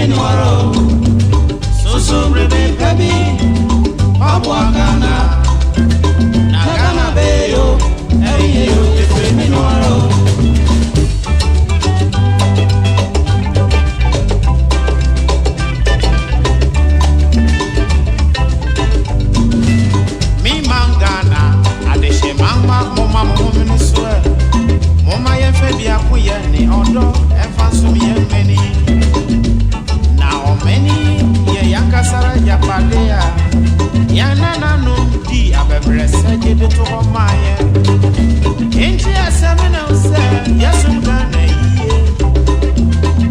minwaro. So brebe pebi. Abwagana. Nagana beyo. Eyo efe minwaro. Mama woman swear. Mama ye febia kuye ni odo efanso ye many. Now many ye yakasara yapadea. Ya nana no di abebrese gede to maye. Enti asemena use yesum gana yiye.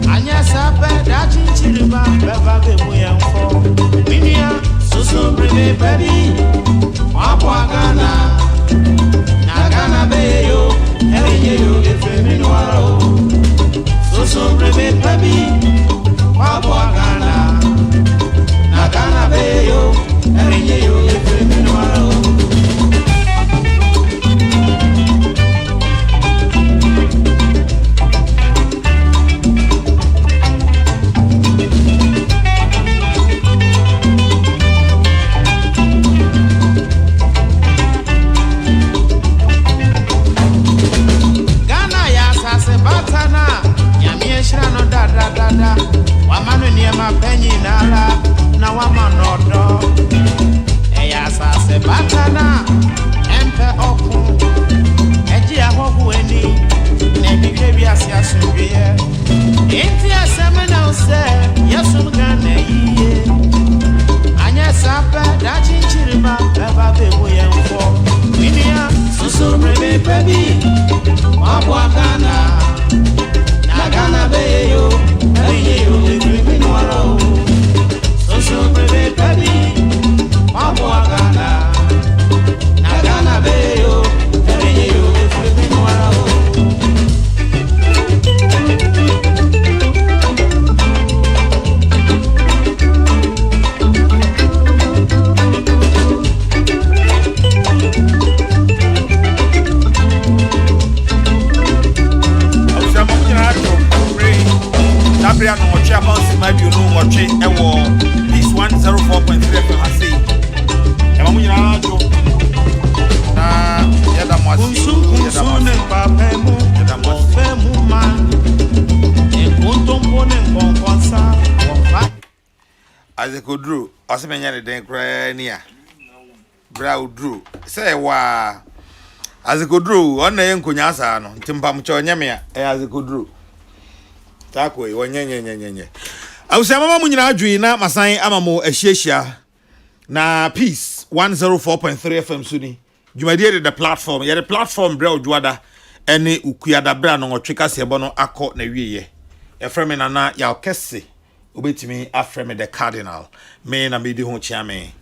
Anya sabe da chinchiriba beba be muyemfo. Minia susu brebe baby. Wapwa gana. Nagana beyo, eyo efe minwaro. So brebe pebi, wabwagana. Nagana beyo, eyo efe minwaro. Wamanu niema penyi nala na wamanodo. Eya sase batana empe oku. Eji ahohu eni nebikwe biasi asumbiye. Inti asemena use yesum gane yiye. Anya sape da chinchiriba beba bebu yemfo. Minia susu brebe pebi wabwagana. Nagana beyo, eyo efe minwaro. So brebe pebi, wabwagana. Nagana beyo, eyo efe minwaro. Abria no watch about Simadio no watch this 104.3 FM I say. E mamu nyina ajo. Na yada mwasi. Kunsune papemu. Yada mwasi. Femu man. Enkontompone nkonkonsa. Azekodru, osemenya ne den kra ni a. Bra udru. Say wa Azekodru, ona ye nkonya asa no. Ntimpam che onyame a Azekodru. Tako e wonyenyenyenyenye. Awusa mama mu nyina adwi na masan amamo ahyiahia na peace 104.3 FM suni. Dwumadie the platform, ye the platform bra odwada ene ukuada bra no otweka sebo no akọ na wieye. E frame na na ya Kesseh obetimi aframe the cardinal. Me na me di ho chia me.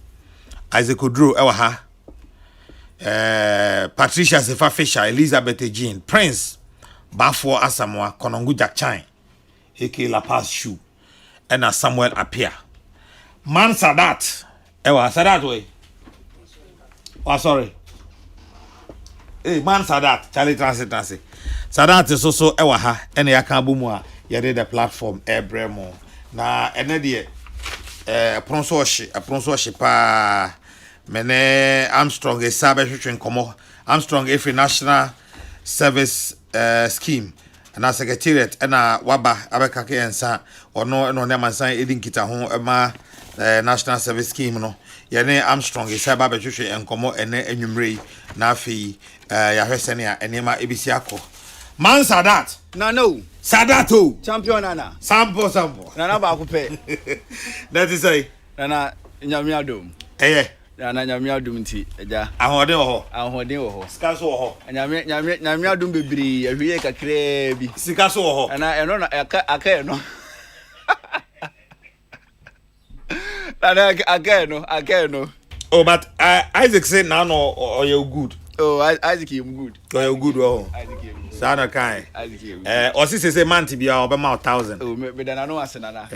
Isaac Odro ewa ha. Patricia Sefa Fisher, Elizabeth Jean, Prince Bafo Asamoah, Konongu Jakchan. Eke La Paz Shoe and Samuel appear. Man Sadat. Ewa Sadat way. Oh sorry. Hey man Sadat. Charlie transit. Sadat is also ewa ha. Ene yakabumwa. Yade the platform ebremo. Na ene die pronsoshi pa mene Armstrong esabe hwetwen komo. Armstrong every national service scheme. Na secretariat na waba abekake ensa ono no nemansan edinkita ho ema national service scheme no ye ne Armstrong isaba behwehwe enkomo ene anwumrei na afi ya hwesene a enema ebisi akọ man Sadat na no Sadato champion nana sample nana ba ko pe that is say nana nyamiadom na nyamiadum nti eja ahode wo ho sika so wo ho nyamiadum bebiri ahwie kakra bi sika so wo ho na eno na aka eno na aka eno oh but Isaac say now no or you good Isaac you good you good oh Isaac you good sana kai Isaac you o si say month bia obema 1000 me da na no ase nana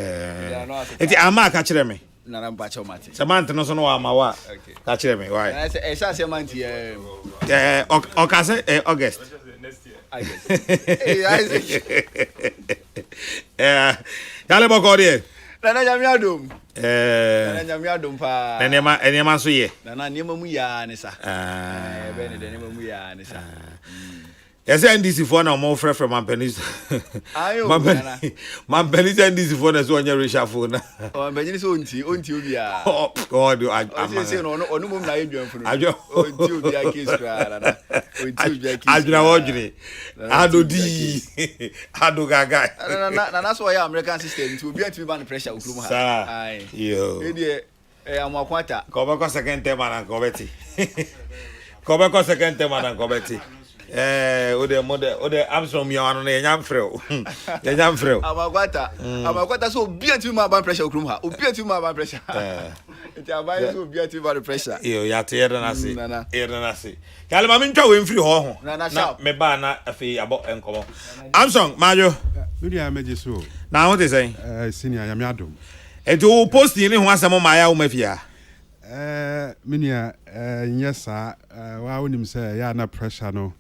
eti ama ka kire me nana mpacho mate samantha no so no ama okay ka kire me why e say samantha o ka say August next year Isaac yale boko de Nana Yamiadum. Nana Yamiadum pa. Enema so ye. Nana niema mu ya ne sa. Bene de niema mu ya ne sa. Yes, NDC for now more fresh from Mampenis. Ayo. Mampenis NDC for na so onye reshuffle na. Oh, imagine so onti obia. Oh, do I say no mum na edwan funu. Onti obia case kra na. Onti obia case. Adwuna wodwene. Adodi. Ado gaga. Na so ya American system nti obia timi ban pressure okrum ha. Ai. Yo. E de amakwata. Ko be ko second term na ko beti. Ko be ko second term na ko beti. Ode Armstrong mi anu na yanyam freo. Yanyam freo. Amakwata so obia timi ban pressure okrum ha. Obia timi ban pressure. It's about so obia timi ban pressure. Yo ya te yeda na se. Yeda na se. Kale ma mentwa we mfiri ho. Na me ba na afi abo enkomo. Armstrong majo. Media meje so. Na what is saying? Senior Yamiadum. Eto post ni ho asemo ma ya wo mafia. Minia yes wa wonim say ya na pressure no.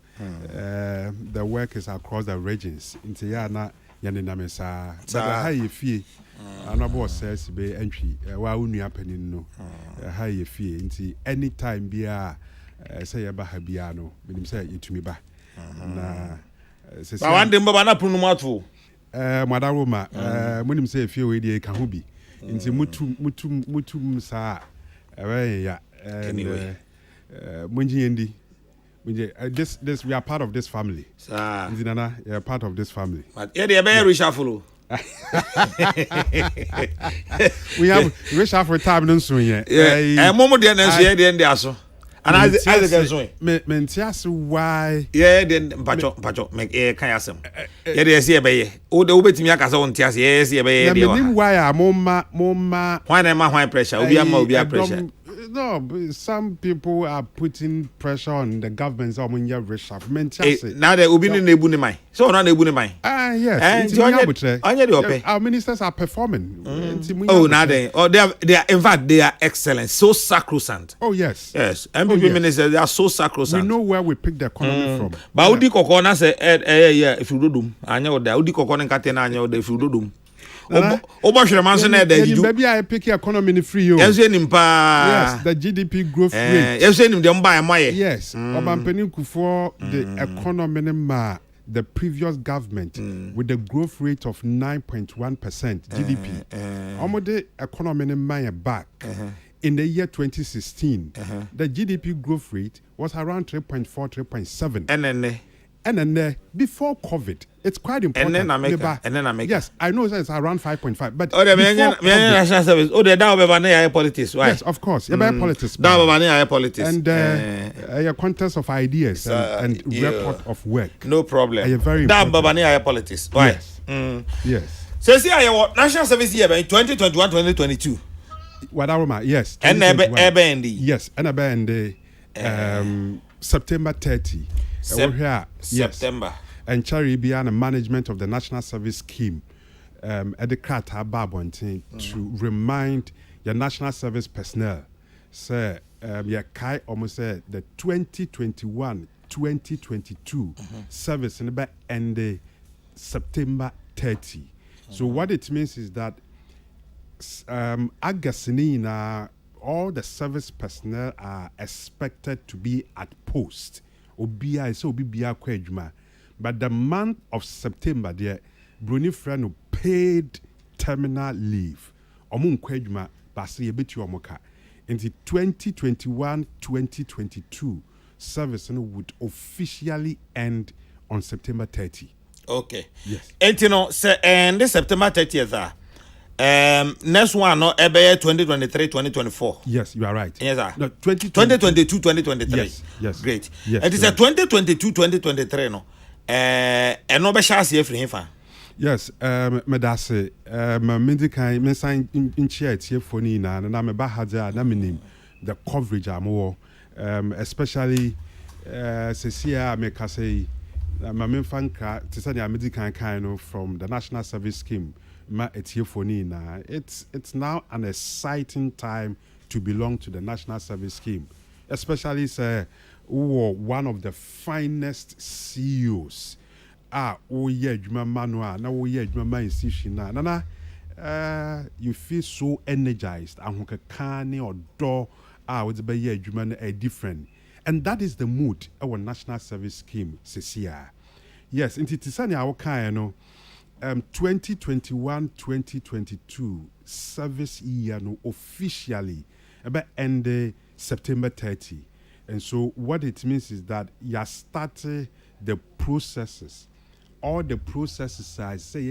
The work is across the regions. Into ya na yanename sa. But how you feel? Anabo says be entry. Wa unua panin no. How you feel? Into anytime bia say ba ha bia no. Minim say yetumi ba. Na ba wande mbaba na punu matu. Madaroma munim say fie we dey ka ho bi. Into mutum sa ya. Anyway. Munji this we are part of this family. Nana, you are part of this family. But yeah, they are reshuffle. We have reshuffle time no so yet. Yeah. Momo dey na so here dey dey aso. And as the so. Mentias why? Yeah, then pacho make kan asem. Yeah, dey see e be ye. O de obetimi akasa won tias yeah see e be ye dey wa. Why moma why na ma pressure? Obi pressure. No, some people are putting pressure on the government so when you reshuffle. Now the obi na ebu ni mai. So na ebu ni mai. Yes. Our ministers are performing. Oh, now they are in fact they are excellent. So sacrosanct. Oh yes. Yes. MPP ministers they are so sacrosanct. We know where we pick the economy from. But udi kokko na say yeah if you do dum anya oda udi kokko na nkate na anya oda if you do dum. Obashire man so na da you maybe I pick economy in free yo. Yes, the GDP growth rate. Yes, nim dem buy moye. Yes. Obampeni Kufuor the economy ma the previous government with the growth rate of 9.1% GDP. The economy ma back. In the year 2016, the GDP growth rate was around 3.4, 3.7. And then before COVID, it's quite important. And then I make. Yes, I know it's around 5.5. But national service. Politics. Why? Yes, of course. Politics. Politics. And a contest of ideas and record of work. No problem. Very important. Politics. Why? Yes. Yes. So see, national service here in 2021, 2022. Yes. And yes, and September 30. September. And Caribbean and management of the National Service Scheme at the Krata Babontin to remind your National Service personnel, say, Kai almost said the 2021-2022 service in the end September 30. So what it means is that Agasinina, all the service personnel are expected to be at post. But the month of September, there, Bruni friend paid terminal leave. Omun kwejuma basi yebeti omoka. In the 2021-2022 service would officially end on September 30. Okay. Yes. And you know, and this September 30th, next one no 2023-2024. Yes, you are right. Yes, sir. No, 2022-2023. Yes. Great. Yes. It is a 2022-2023 no. And no be chance here for him fa. Yes, medase mendikan me sign in chair tie phone na me ba haja na menim the coverage am especially Cecia me ka say ma me fanka to say the medical kind from the National Service Scheme. It's now an exciting time to belong to the National Service Scheme, especially one of the finest CEOs. Oh yeah, Juma Manua, now oh yeah, Juma institution. Nana, you feel so energized. Ahokekane or door with the year a different. And that is the mood our national service scheme says here. Yes, in Titisani our kind 2021-2022 service year no officially about end September 30. And so what it means is that you started the processes. All the processes I say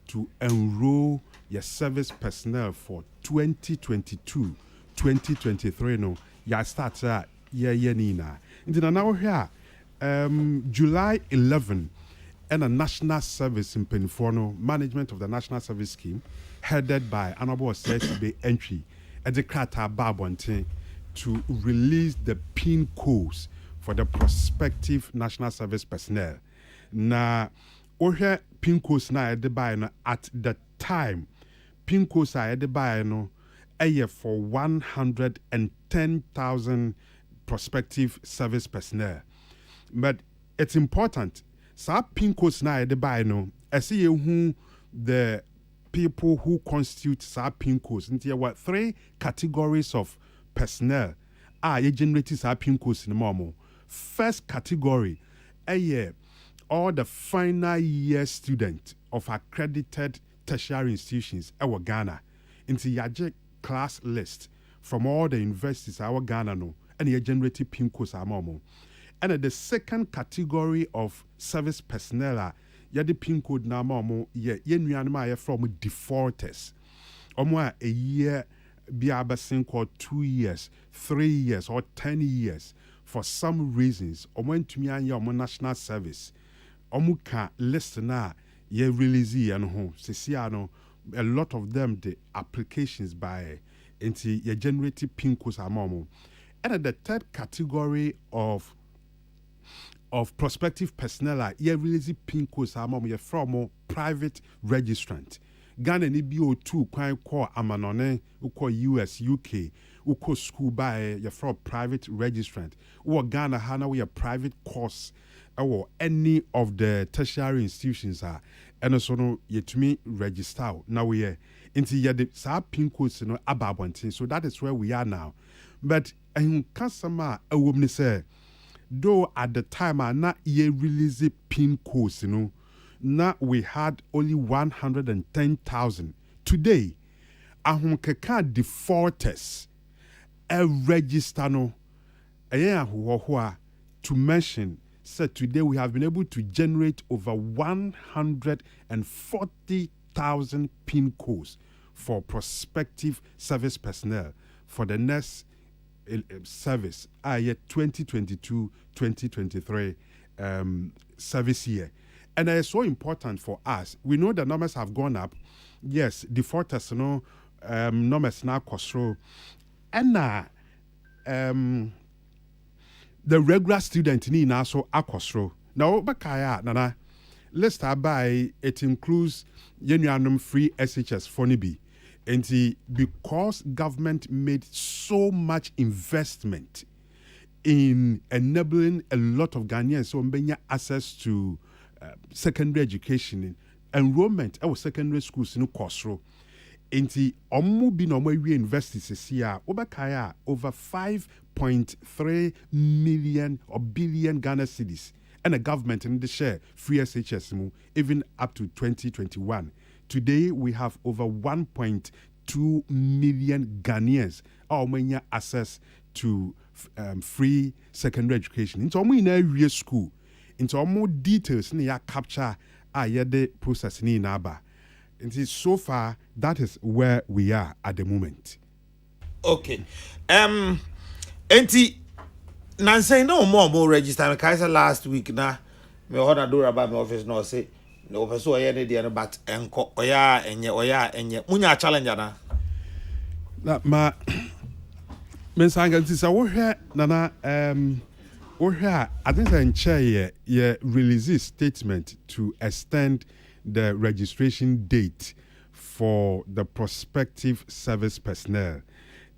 to enroll your service personnel for 2022-2023 no ya start nina. Into now here July 11 and a national service in Peniforno, management of the national service scheme, headed by Honorable Sesibe Entry, Edekata Babonte, to release the PIN codes for the prospective national service personnel. Na ohe PIN codes na edebay at the time, PIN codes are edebay for 110,000 prospective service personnel. But it's important. Sa PIN codes na edebay no, see who the people who constitute sa PIN codes. There were 3 categories of personnel. You generate sa PIN codes in the first category, all the final year students of accredited tertiary institutions in Ghana. Into your class list from all the universities in Ghana no, and you generate PIN codes amomo. And the second category of service personnel the PIN code na momo from defaulters. A year be called 2 years, 3 years, or 10 years for some reasons. To me national service. Can list na ye release and home. A lot of them the applications by into ye generated PIN codes amomo. And the third category of prospective personnel ye release PIN codes amomo from private registrant. Ghana ni BO2 kwan call amanone uko US UK uko school by ye from private registrant or Ghana hana we a private course or any of the tertiary institutions are and also no yet to me register now we into ye the sa PIN codes no ababontin. So that is where we are now. But en customer a woman say though at the time I not ye release PIN codes now we had only 110,000. Today, ahumkeka defaulters register no to mention said today we have been able to generate over 140,000 PIN codes for prospective service personnel for the next service 2022-2023 service year. And it's so important for us. We know the numbers have gone up. Yes, defaulters, numbers now control. And the regular student need also a control. Now, Nana, let's start by it includes free SHS Fonibi. And because government made so much investment in enabling a lot of Ghanaians so access to secondary education, enrollment our secondary schools no kosro. Enti omu bi no we universities here over 5.3 million or billion Ghana cedis and the government in the share free SHS even up to 2021. Today we have over 1.2 million Ghanaians all access to free secondary education. Into omu in a school. Into more details in your capture the process in Naba. And so far that is where we are at the moment. Okay. Enti Nancy no more register Kaiser last week na me order do about my office no say no person oya dey but enko oya enye munya challenge na ma mensanga ntisa wo hwe nana I think in chair release a statement to extend the registration date for the prospective service personnel.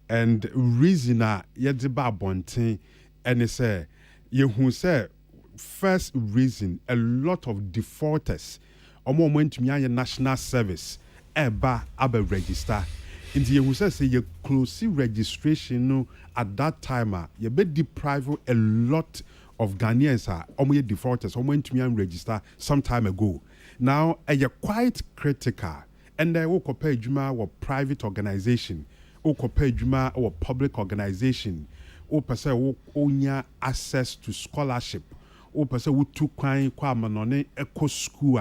And reason yediba bontin and say you say first reason a lot of defaulters went to national service eba abe register. Inti you say you close registration no at that time you be deprive a lot of Ghanaians omo defaulters omo ntumi register some time ago. Now you quite critical and then we compare juma or private organization, we compare juma or public organization, we person we onya access to scholarship, we person we tu kwan kwa manone eco school,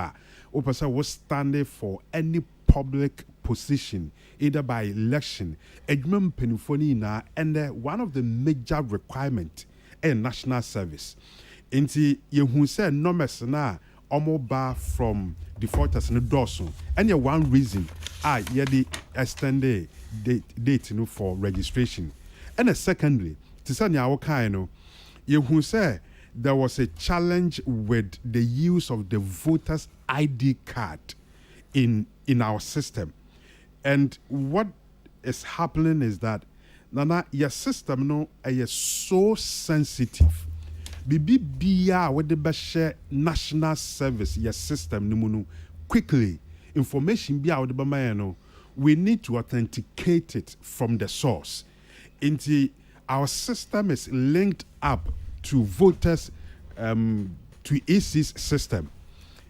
we person we standing for any public position either by election. Edmund Penifoni and one of the major requirements a national service. Inti yehu say numbers na omo bar from defaulters in the dorsum. And one reason the extended date for registration. And a secondly, to say yehu say there was a challenge with the use of the voters ID card in our system. And what is happening is that Nana, your system no is so sensitive. Bibi biya with the share national service your system no quickly information biya with the no we need to authenticate it from the source. Into our system is linked up to voters to EC's system.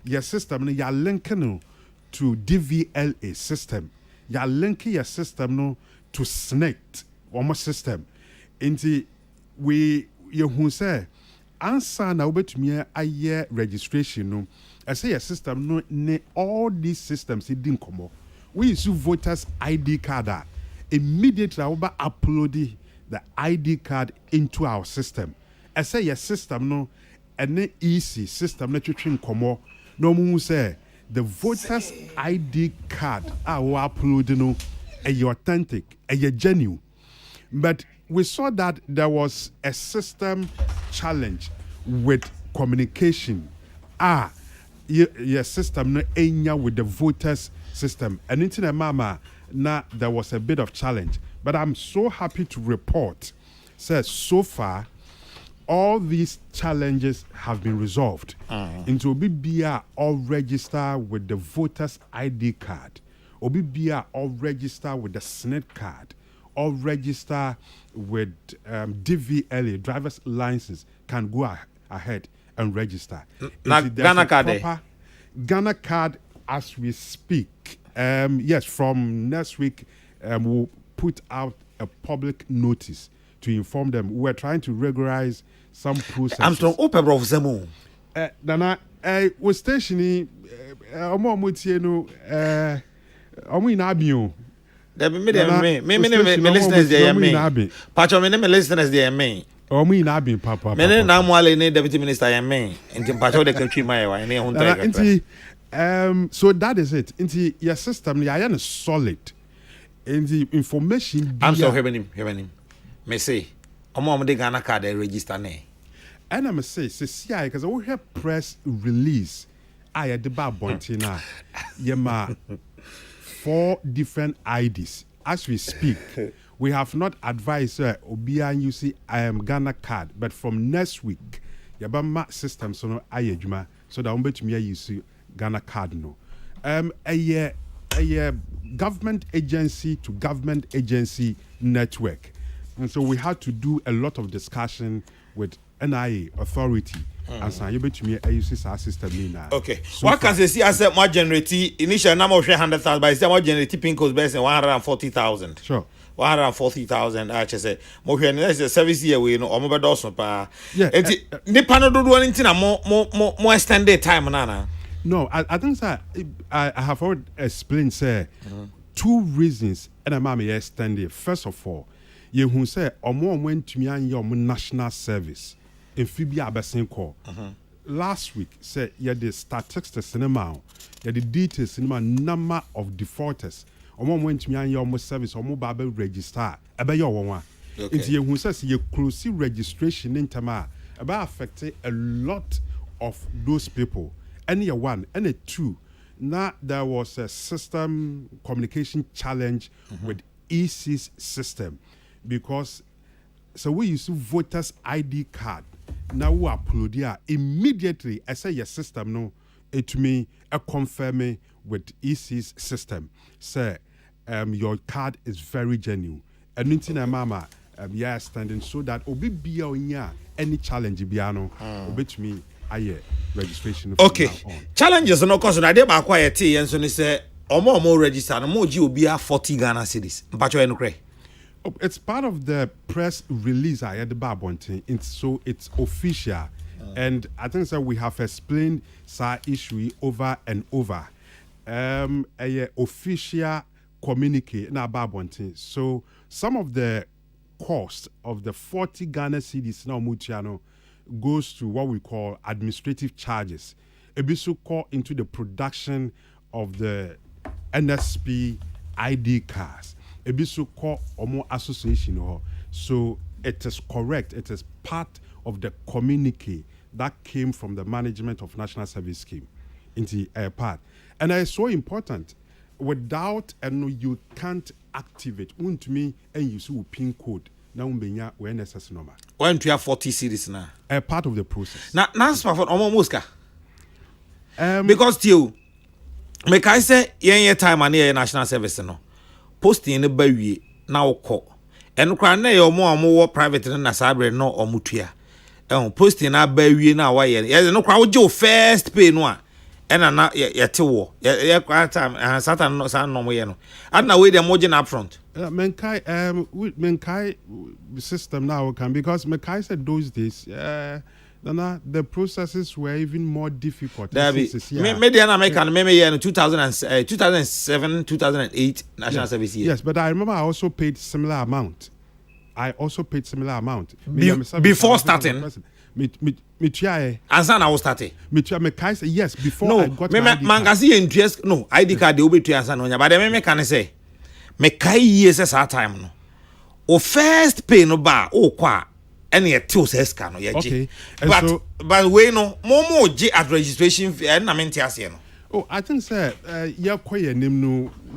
Your system no you're linking to DVLA system. You're linking your system no to SNECT one system. Into we you say answer na obetumi aye registration no. I say your system no ne all these systems it didn't come. We use voters ID card immediately I will upload the ID card into our system. I say your system no any easy system na twetwe komo no mu say the voters ID card our upload no a authentic a genuine. But we saw that there was a system challenge with communication. Your system no enya with the voters system. And into mama now there was a bit of challenge. But I'm so happy to report says so far all these challenges have been resolved. Into Obibia all register with the voters ID card. Obibia all register with the SNET card. Or register with DVLA, driver's license, can go ahead and register. Ghana card. Ghana card as we speak. Yes, from next week, we'll put out a public notice to inform them. We're trying to regularize some processes. I'm strong open bro Zemu. Nana, we're stationing. Omo in Abio. Me listeners there me. Pacho me listeners there me. Omo in Abio papa. Me na mwale ne deputy minister ya me. Inti pacho de country my wa ne hunta. So that is it. Inti your system ya is solid. In the information I'm so hearing him. Me say omo de Ghana card register ne. And I'm say CI because we have press release. I at the bar bointina. Yema 4 different IDs. As we speak, we have not advised Obia you see I am Ghana card, but from next week, Yabama system so no ayejuma so that umbet me you see Ghana card no. A government agency to government agency network. And so we had to do a lot of discussion with NIA authority. And so you bet me I use our system now. Okay. So what can they see as more generate initial number of 100,000 but it's more generate pin codes based on 140,000. Sure. 140,000 I just say more the service here we know or also pa. Yeah. Nipa no do anything more extended time nana. No, I think that I have already explained say 2 reasons and I'm extended. First of all, you who say omo went to me and your national service. In Fibia Abesinko. Last week, said the statistics cinema, the details cinema number of defaulters. Omo went to me and your service or mobile register. About your one. It's you who says you close registration in Tama about affected a lot of those people. Any 1, any 2. Now there was a system communication challenge with EC's system because so we use voters ID card. Now we upload here immediately. I say your system no, it me a confirm with EC's system. Say, your card is very genuine. And okay. Mama, yeah, standing so that obi be any challenge biano, obit me aye registration. Okay, challenges no cause na dey ba quiet and so ni say omo register no mo gi obi 40 Ghana cedis. Mpacho enukre. It's part of the press release I had the Babonte. So it's official. And I think that we have explained sa issue over and over. A official communique na Babonte. So some of the cost of the 40 Ghana cedis now Mutiano goes to what we call administrative charges. Ebisu call into the production of the NSP ID cards. Ebisu call Omo Association. So it is correct. It is part of the communique that came from the management of National Service Scheme into a part. And it's so important. Without you can't activate. To me, and you see PIN code. Now umbenya NSS number. When you have 40 series now. A part of the process. Now, that's for Omo Muska. Because you, make I say, yen time and national service no. Posting in the baby now call. And cry na your more private than a sabre no or mutia. And posting a baby now why yes no crowd your first pay no. And na ya tiwo. Ya time and Satan no san no mo. And now we the margin up front. Menkai system now can because Menkai said those days the processes were even more difficult. Maybe American maybe in 2007, 2008 national service year. Yes, but I remember I also paid similar amount. Before starting. Ansan I was starting. Yes, before no, I got my ID card. Interest, no, ID card they will be to Ansan, but then me can say me kai years as our time no. O first pay no bar o kwa any a two says can no okay. But we no more G at registration fee and I mean no. Oh, I think sir,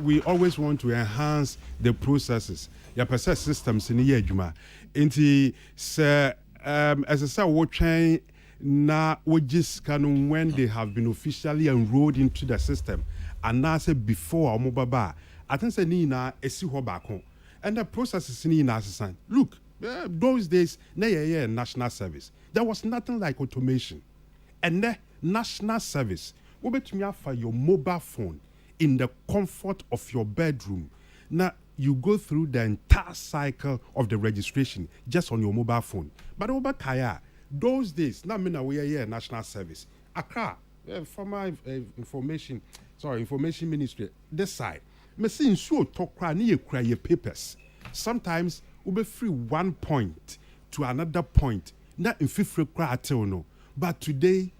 we always want to enhance the processes. Your process systems in the juma. Inti sir as I said, what train na just can when they have been officially enrolled into the system and now say before mobile. I think say Nina esi ho back home. And the process is Nina assistant. Look, those days, national service. There was nothing like automation. And the national service, for your mobile phone in the comfort of your bedroom. Now you go through the entire cycle of the registration just on your mobile phone. But over Kaya, those days, now we are here national service. Accra, for my information ministry, this side. Me see sure talk cry ni cry your papers. Sometimes we be free 1 point to another point. Not in fifth cry no. But today,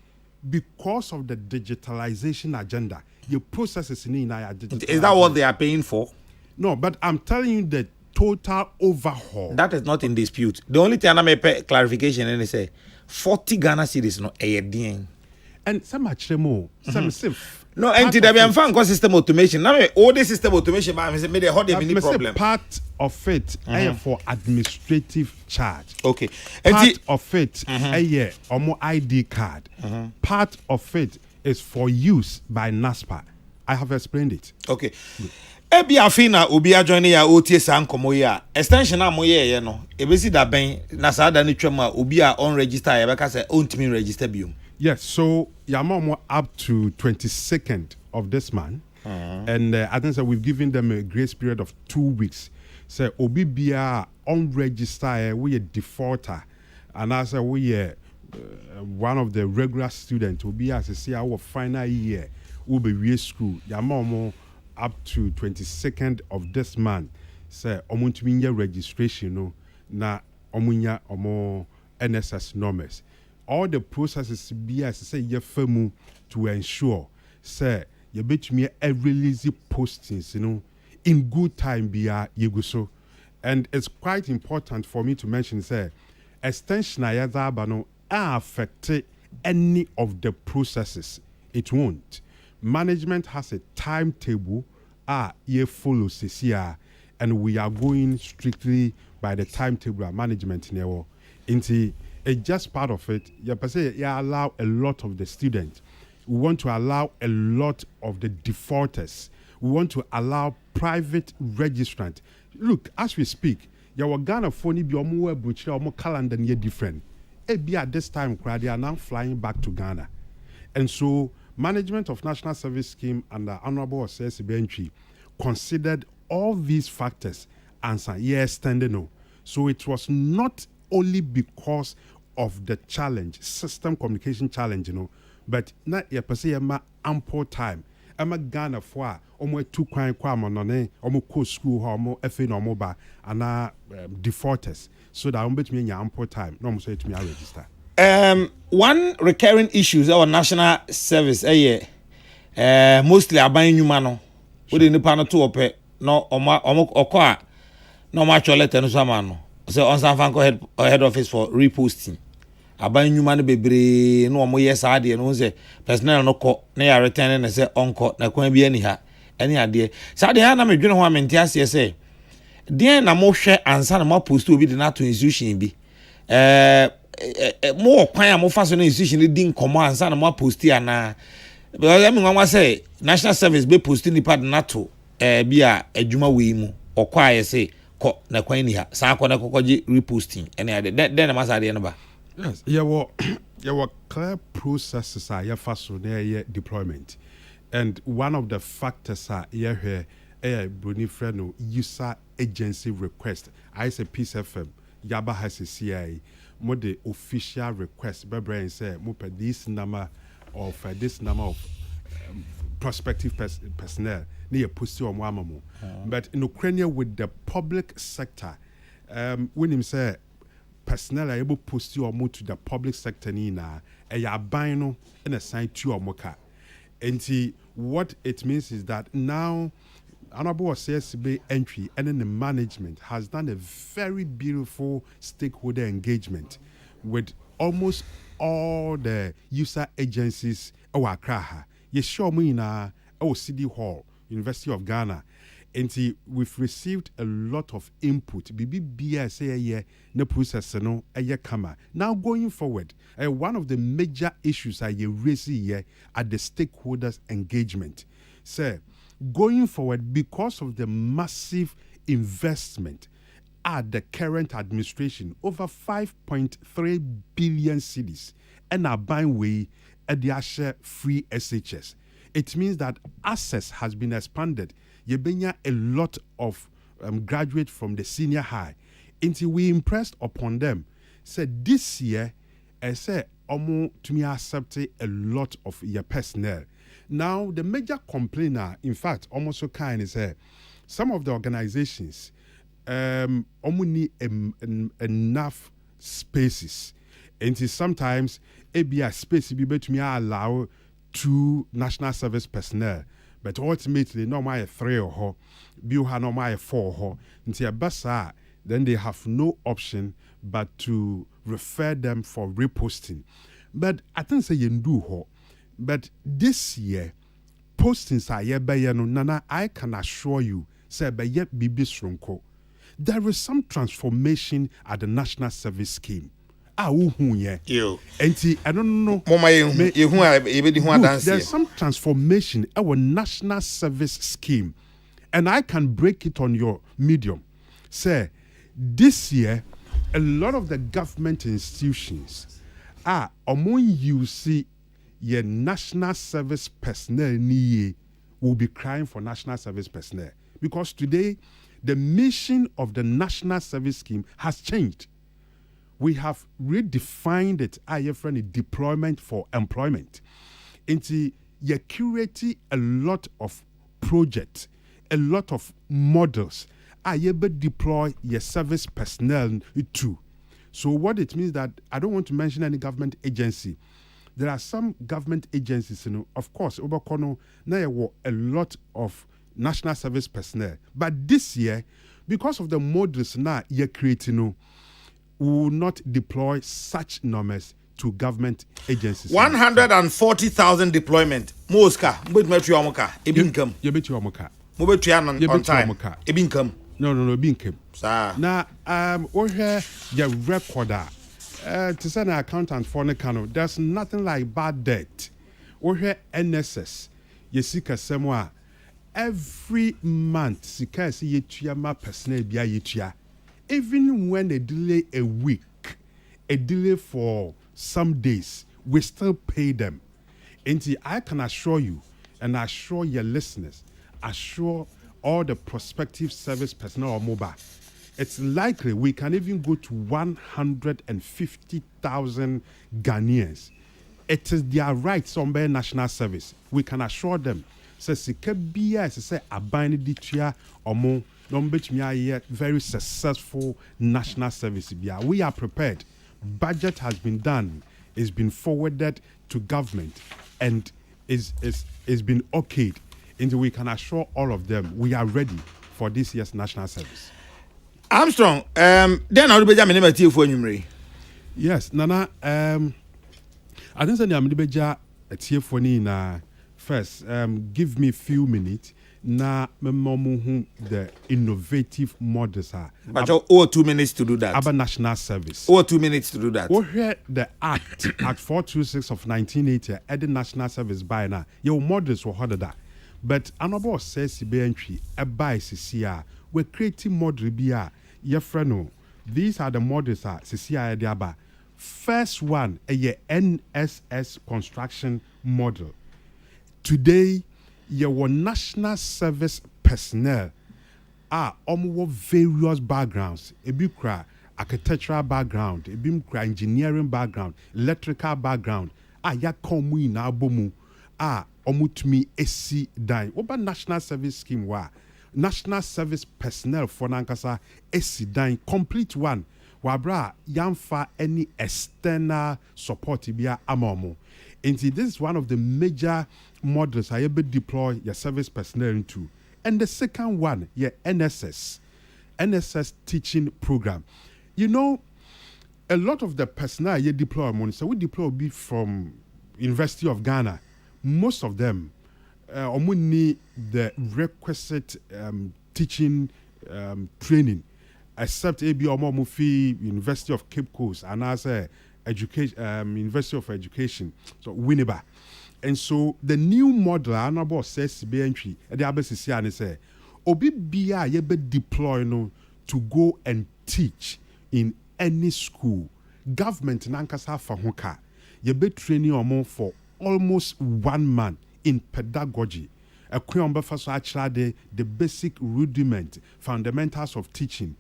because of the digitalization agenda, your processes in digital. Is that what they are paying for? No, but I'm telling you the total overhaul. That is not in dispute. The only thing I may pay clarification and they say 40 Ghana cedis no a. And some much more. Some no, and there be fan system automation. Now all the system automation, but I say maybe hold mini problem. Part of it for administrative charge. Okay. Part of it or more ID card. Part of it is for use by NASPA. I have explained it. Okay. Ebi afina obi adjoin ya otie san komo ya extension amoye no ebesi da ben na sa da ni twam a obi a on register ya beka say ontimi register biom. Yes, so Yamamo up to 22nd of this month, and I think that we've given them a grace period of 2 weeks. So Obi Bia unregistered, we a defaulter, and as we one of the regular students will be as I say our final year will be real school. Yamamo up to 22nd of this month. So omuntuminya registration no na omunya omo NSS norms. All the processes be as I say famu to ensure say you bet me every lazy postings, in good time be you so. And it's quite important for me to mention say extension no affect any of the processes. It won't. Management has a timetable ye follows this year, and we are going strictly by the timetable management into. It's just part of it. You allow a lot of the students We want to allow a lot of the defaulters. We want to allow private registrant. Look, as we speak, your Ghana phone be omo calendar near different. At this time, they are now flying back to Ghana. And so, Management of National Service Scheme and the Honorable Assessor Benchi considered all these factors and said, yes, standing no. So it was not only because of the challenge, system communication challenge, but not your person ample time. I'm a Ghana for almost 2 coin quam almost co school almost FA normal bar and defaulters. So that I'm between your ample time. No, say to me, I register. One recurring issues our national service mostly aban nyuma no we dey nipa no to ope no okwa no ma chole ten so ma no say on san fan head office for reposting aban nyuma no bebre no omo yes ade no say personnel no ko na ya return na say onko na kwan bi ani ha ani ade sa de ha na medwene ho amenti ase say den na mo hwe ansa na mo post obi de na to institution bi more kwan mo fa so na institution din komo ansa na mo post ya na because I mean one say national service be posting the part nato bi a adwuma we mu okwa ye say ko na kwan ni ha sa ko na kokoji reposting any ade then na masa ade no ba. Yes, there were clear processes are fa so na deployment, and one of the factors are here Bruni Freno user agency request. I say Peace FM Yaba has a CIA more the official request Bebra and say mo this number of prospective personnel near pussy or mwamamu. But in Ukraine with the public sector, when him say personnel are able to pussy or move to the public sector nina a yabino and assign to or moka. And what it means is that now Honorable CSB entry and then the management has done a very beautiful stakeholder engagement with almost all the user agencies our Accra. You show me na our City Hall, University of Ghana. And we've received a lot of input. BBBA say no process no kama. Now going forward, one of the major issues I raise here are the stakeholders engagement. Sir, going forward, because of the massive investment at the current administration, over 5.3 billion cedis, and are buying way at the Asher free SHS. It means that access has been expanded. You bring a lot of graduates from the senior high. Until we impressed upon them. Said this year, I said, to me accept a lot of your personnel. Now, the major complainer, in fact, almost so kind is some of the organizations need enough spaces. And sometimes a space be to me allow 2 national service personnel. But ultimately, no my 3 or ho, Biuha no my 4 ho. Until basa, then they have no option but to refer them for reposting. But I think say you do ho. But this year, postings are here nana. I can assure you, say by bibi sronko. There is some transformation at the National Service Scheme. Yo. And I don't know. There's some transformation our National Service Scheme, and I can break it on your medium. Say, this year, a lot of the government institutions are among you see your national service personnel will be crying for national service personnel because today the mission of the National Service Scheme has changed. We have redefined it as a deployment for employment. Into you curate a lot of projects, a lot of models. Are able to deploy your service personnel too. So what it means that I don't want to mention any government agency. There are some government agencies, of course, Obakono, now a lot of national service personnel. But this year, because of the models now you're creating, we will not deploy such numbers to government agencies. 140,000 deployment. Moska, but metri omoka. Ebincome. You bet you omoka. Mobetri on time. Ebincome. No, ebincome. Sir. Now, we hear your recorder. To send an accountant for the there's nothing like bad debt. wohwɛ NSS yɛsi Kesseh mu a every month sika ɛsɛ yɛtua ma personnel bia yɛtua even when they delay a week a delay for some days we still pay them. And I can assure you and assure your listeners, assure all the prospective service personnel or mobile, it's likely we can even go to 150,000 Ghanaians. It is their right somewhere national service. We can assure them. So sika bia say abani ditua omo no betumi very successful national service bia. We are prepared. Budget has been done. It's been forwarded to government and is been okayed. And we can assure all of them we are ready for this year's national service. Armstrong, then I'll be jamming him for you. Yes, Nana. I think that I'm the na first. Give me a few minutes. Na the innovative models are. But over 2 minutes to do that. About national service. Over 2 minutes to do that. We hear the Act 426 of 1980. Added national service by now. Your models were harder. But another says CB entry a by CCR. We're creating model BR. Your friend, these are the models are CCR diaba. First one a NSS construction model. Today, your national service personnel are almost various backgrounds. Ebikra architectural background, ebikra engineering background, electrical background. Ya komu ina abomu. Omutumi esi dan. Oba national service scheme wa. National service personnel for nankasa esi dan complete one. Wabra yamfa any external support biya amomo. Indeed, this is one of the major models I ever deploy your service personnel into. And the second one, your NSS teaching program. You know, a lot of the personnel you deploy, so we deploy be from University of Ghana. Most of them need the requisite teaching training, except AB Mufi University of Cape Coast and as education University of Education, so Winneba. And so the new model honorable says be entry at the ABCC and say obi bia ye be deploy no to go and teach in any school. Government nankasa fa hoka ye be training omo for almost 1 month in pedagogy. A kuyombe faso actually the basic rudiment fundamentals of teaching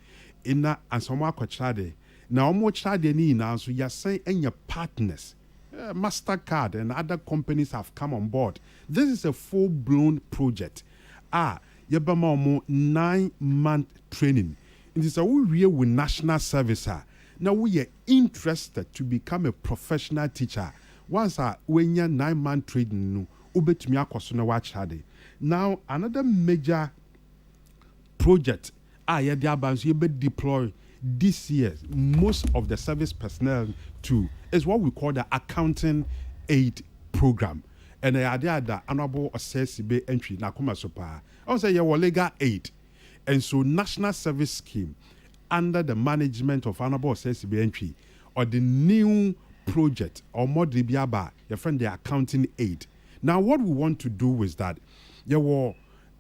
in and some akwachade. Now, almost ni now, so you're saying and your partners, MasterCard and other companies have come on board. This is a full-blown project. Yebama 9-month training. It is a we with national service. Now we are interested to become a professional teacher. Once when you're 9-month training, ubetumi akosona wachade. Now another major project you be deploy this year, most of the service personnel too is what we call the accounting aid program. And the idea that honorable assess be entry na kuma sopa. I say your legal aid. And so national service scheme under the management of honorable assess be entry or the new project or more biaba, your friend the accounting aid. Now what we want to do is that there were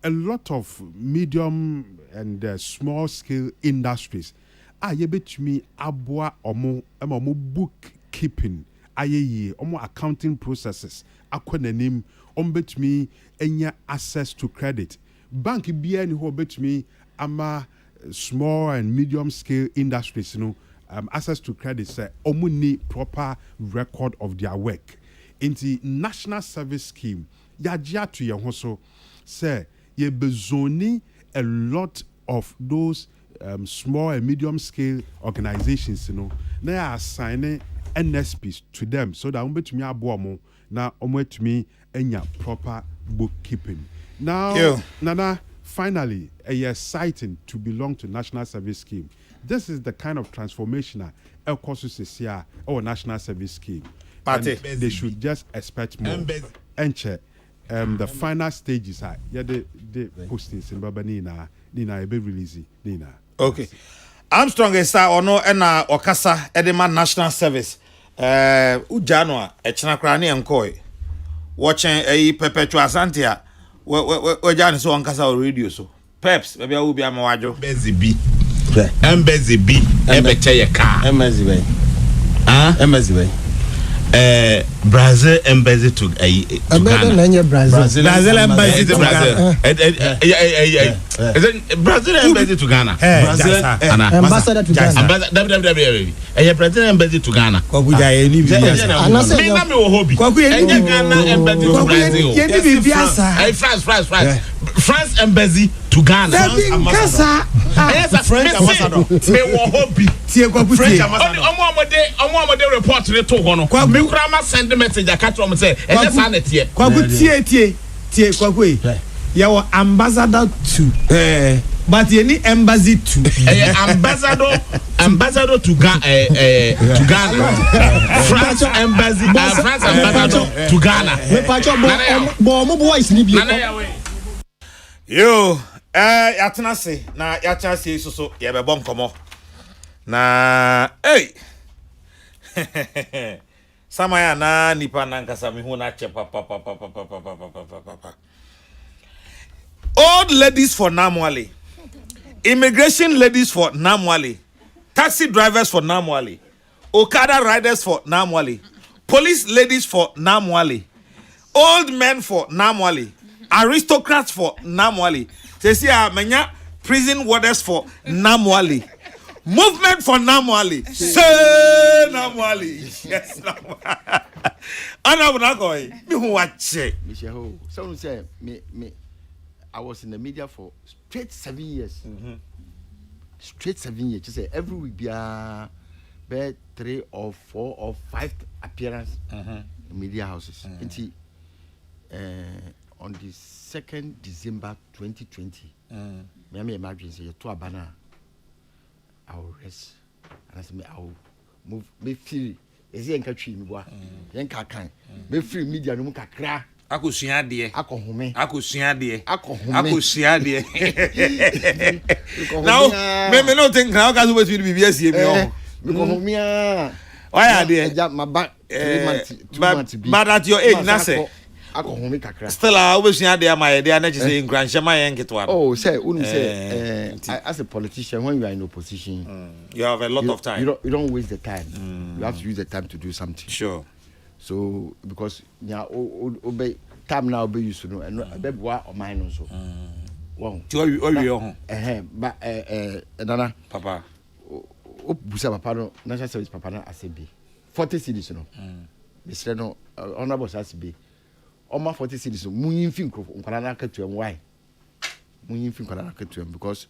a lot of medium and small scale industries yebetumi aboa omo bookkeeping ayeye omo accounting processes akwonanim ombetumi enya access to credit bank bia ni ho betumi ama small and medium scale industries access to credit say omo need proper record of their work in the national service scheme yagya to ye ho so say ye bezoni a lot of those small and medium scale organizations, they are assigning NSPs to them so that umbetumi abomo na omwetumi enya proper bookkeeping. Now, Nana, finally, a exciting to belong to National Service Scheme. This is the kind of transformation El Kosu or National Service Scheme. They should just expect more. And the final stages are the postings in Baba Nina ebe release Nina. Okay. Armstrong is ono ena okasa edema national service. Ujanwa echina krani enkoi. watching a perpetual Santia. We're Johnny so on Casa radio so. Peps, maybe I will be a mawajo. Busy B. Busy B. Ebe car. MSB. MSB. Brazil embassy to Ghana. Brazil embassy to Ghana. Brazil embassy to Ghana. Ambassador to Ghana. Brazil embassy to Ghana. France embassy to Ghana. French ambassador. French ambassador report to Togono. Me grandma send a message. I catch them say, and that's an etie. Kwakwe. Your ambassador to. But you need embassy to. Ambassador to Ghana. France embassy. France ambassador to Ghana. Yo, yatena se na yatena se so ye be bom komo. Na hey. Samaya na nipa na nkasa me hu na che papa. Old ladies for Namwale. Immigration ladies for Namwale. Taxi drivers for Namwale. Okada riders for Namwale. Police ladies for Namwale. Old men for Namwale. Aristocrats for Namwale. Say menya prison warders for Namwale. Movement for Namwale. Say Namwale. Yes, Namwale. Ana bunakoy. Me who watch. Michelle, someone say me I was in the media for straight 7 years. Straight 7 years. Just say every week be 3 or 4 or 5 appearance in media houses. On the 2nd December 2020, me imagine say to Abana, I will rest and I say I will move. Me feel is he encourage me boy. Yenka kan. Me feel media no muka kra. Akosua de. Akohome. Now, me no think now cause we be BBS here me. Me kohomia. Why are they? My back 3 months, 2 months be. But at your age na say akohome kakra. still I always hear there my idea na say Granshama yenketwa. Oh, say unu say as a politician when you are in opposition, you have a lot of time. You don't waste the time. You have to use the time to do something. Sure. So because obey time now be used to know and be boa o mine so. Wow. To you but nana papa. O busa papa no national service papa na asebi. 40 cedis no. Mr. no honorable asebi. Oma 40 cedis no munyin fin krofo nkwala na katuam why? Munyin fin nkwala na katuam because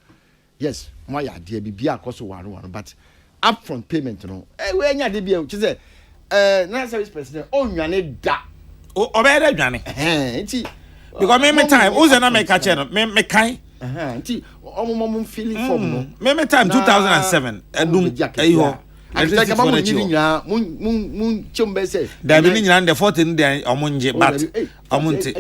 yes, my idea be akoso one but upfront payment no. We anya de bia che say national service president onwane da. Obey dwane. Nti because me time who's na me catch no me kai. Nti omomom feeling form no. Me time 2007 edum eho. I think about mun chombe say da bi ni nyina the 14 dey omonje but omonte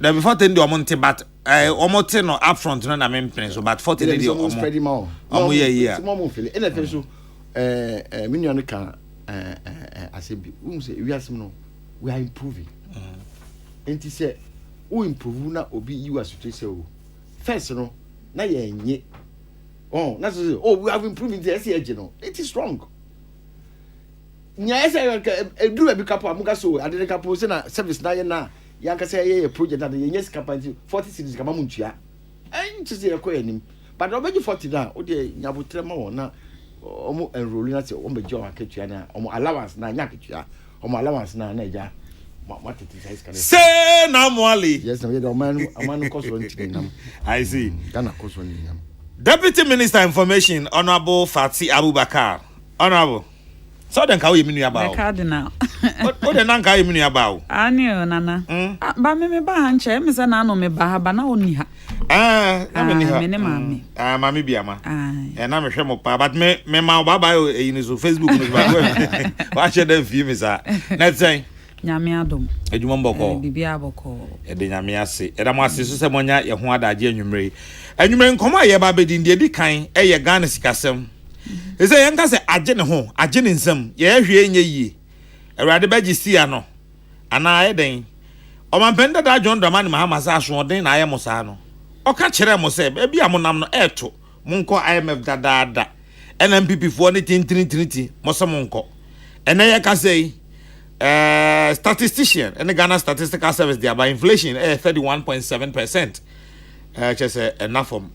da bi 14 dey omonte but omonte no upfront no na me mpene so but 14 dey omo ye small feel in the so me nua no kan asebi say we asem no we are improving enti say we improve na obi you as to say first no na ye nye that's we have improved the SCG no. It is strong. Nya say do be kapo amuga so ade kapo say na service na ye na yanka say ye project na ye yes capacity 40 cities kama muntua. Enchi say e ko yanim. But obeji 40 na o de nyabotre ma won na omo enroll na say o beji o aketua na omo allowance na nya aketua. Omo allowance na eja say Namwale. Yes, no, the man cost one thing. I see. Ghana cost one thing. Deputy Minister Information, Honorable Fatsi Abubakar. Honorable. So then ka we minu about. Cardinal. What the nan ka we minu about? Ani o nana. Ba me ba ha nche me se na no me ba ha ba na oni ha. Na me ni ha. Me ne mami. Mami bia ma. Na me hwe mo pa but me ma baba e ni so Facebook no ba. Wa share dem fi me sa. Na tsen. Nyame adom. Edwuma mboko. Bibia boko. E de nyame ase. E da mo ase so se monya ye ho adaje anwumre. Anwumre nkomo aye ba bedin de di kan e ye Ghana sikasem. E se ye nka se age ne ho, age ne nsam. Ye hwe enye yie. Awurade baji sia no. ana eden omampenda da John Dramani Mahama sa asoden na ayemo sa no oka kire mo se e bia mo nam no eto monko IMF dada NMPP fo ne tintintinti mo se monko ene ye ka sei statistician and the Ghana Statistical Service there by inflation 31.7%. Just enough from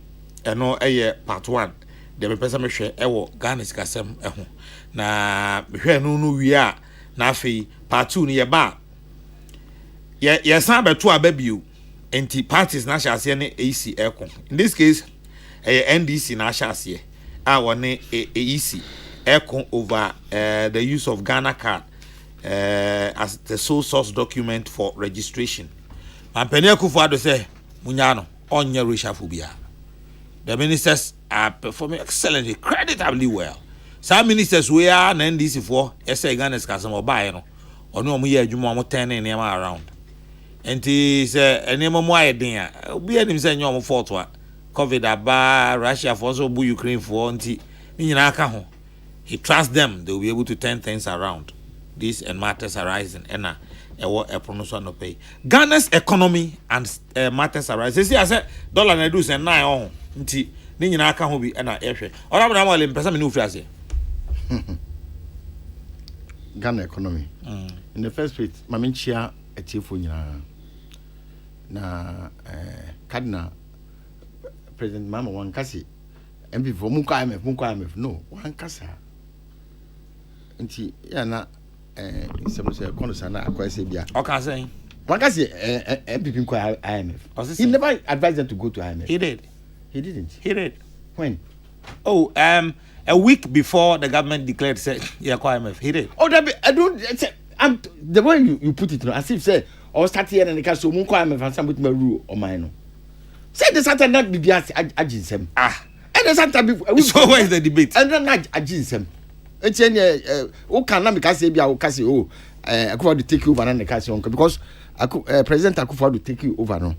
no part 1. The person me share Ghana sikasem na hwe no wi a na afei part 2 ni ye ba ye san beto ababio enti parties na hyase ne AC ekon. In this case NDC na hyase a woni AEC ekon over the use of Ghana card as the sole source document for registration. And Penyakufuado say, Munyano, on your reshuffle. The ministers are performing excellently, creditably well. Some ministers we are and NDC for SA Ghana's customer buy or no more Juma 10 and around. And tis a name of my idea. Be any saying your fault what COVID about Russia for also Ukraine for anti in he trusts them, they will be able to turn things around. These and matters arising and a promotion no pay. Ghana's economy and matters arising. See, I said dollar na do say 9 on nti ni nyina aka ho bi na ehwe. Ora mo na mo le mpesa me no fiase. Ghana economy. In the first place, maminchia etiefo nyina na Cardinal President Mama Wankasi MP for Munko IMF no Wankasa. Nti ya na some say konusana akwase bia okay say one can say MPP nko IMF he never advised them to go to IMF. He didn't when a week before the government declared said yeah IMF he did. Oh that I don't the way you put it as if say or start here and the so munko IMF and some with my rule or mine no say the Saturday not be aginsem and the Saturday so where is the debate and then aginsem. It's who can not because Akufo to take you over and the because President Akufo to take you over no.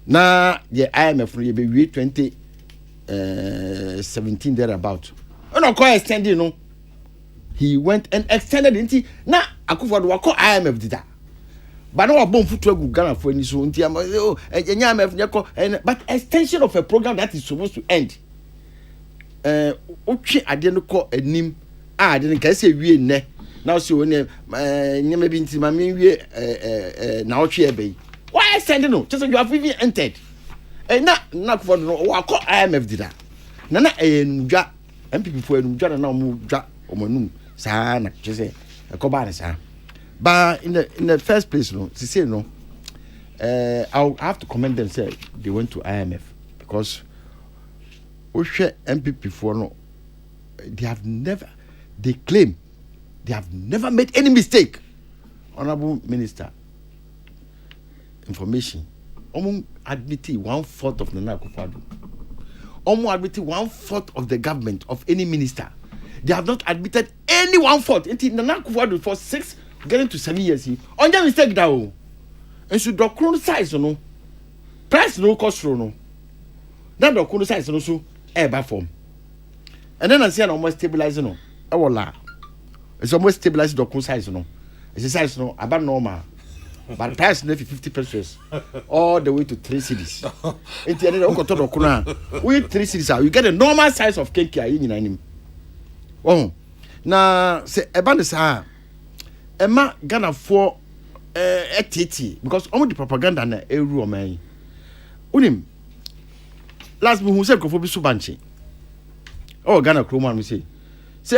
Now the IMF we 2017 thereabout. No quite extending no. He went and extended it. Now Akufo do call IMF did that. But no bomb foot to Ghana for any so but extension of a program that is supposed to end. Okay, I didn't call a name. Didn't say we ne now so when maybe into my we now share bay. Why sending no? Just you have even entered. And not for no call IMF did that. Nana ja MPP for Nja na mu ja omanu sa na just say a sa. But in the first place no to say no I'll have to commend them say they went to IMF because MPP for no they claim they have never made any mistake. Honorable Minister, information. Admitted 1/4 of the Nakufado. Admitted 1/4 of the government of any minister. They have not admitted any 1/4. Until the Nakufado for 6 getting to 7 years. On their mistake now. And so the size no. Price no cost no. That the size no so air form. And then I see an almost stabilizing no. It's almost stabilized the size no. It's a size no about normal. But price no 50 pesos all the way to 3 cities. It's the end of the with 3 cities you get a normal size of cake here in him. Oh, now say about this Emma Ghana for TT because all the propaganda na eru man. Unim last me who say ko bi subanchi. Oh Ghana Kroma we say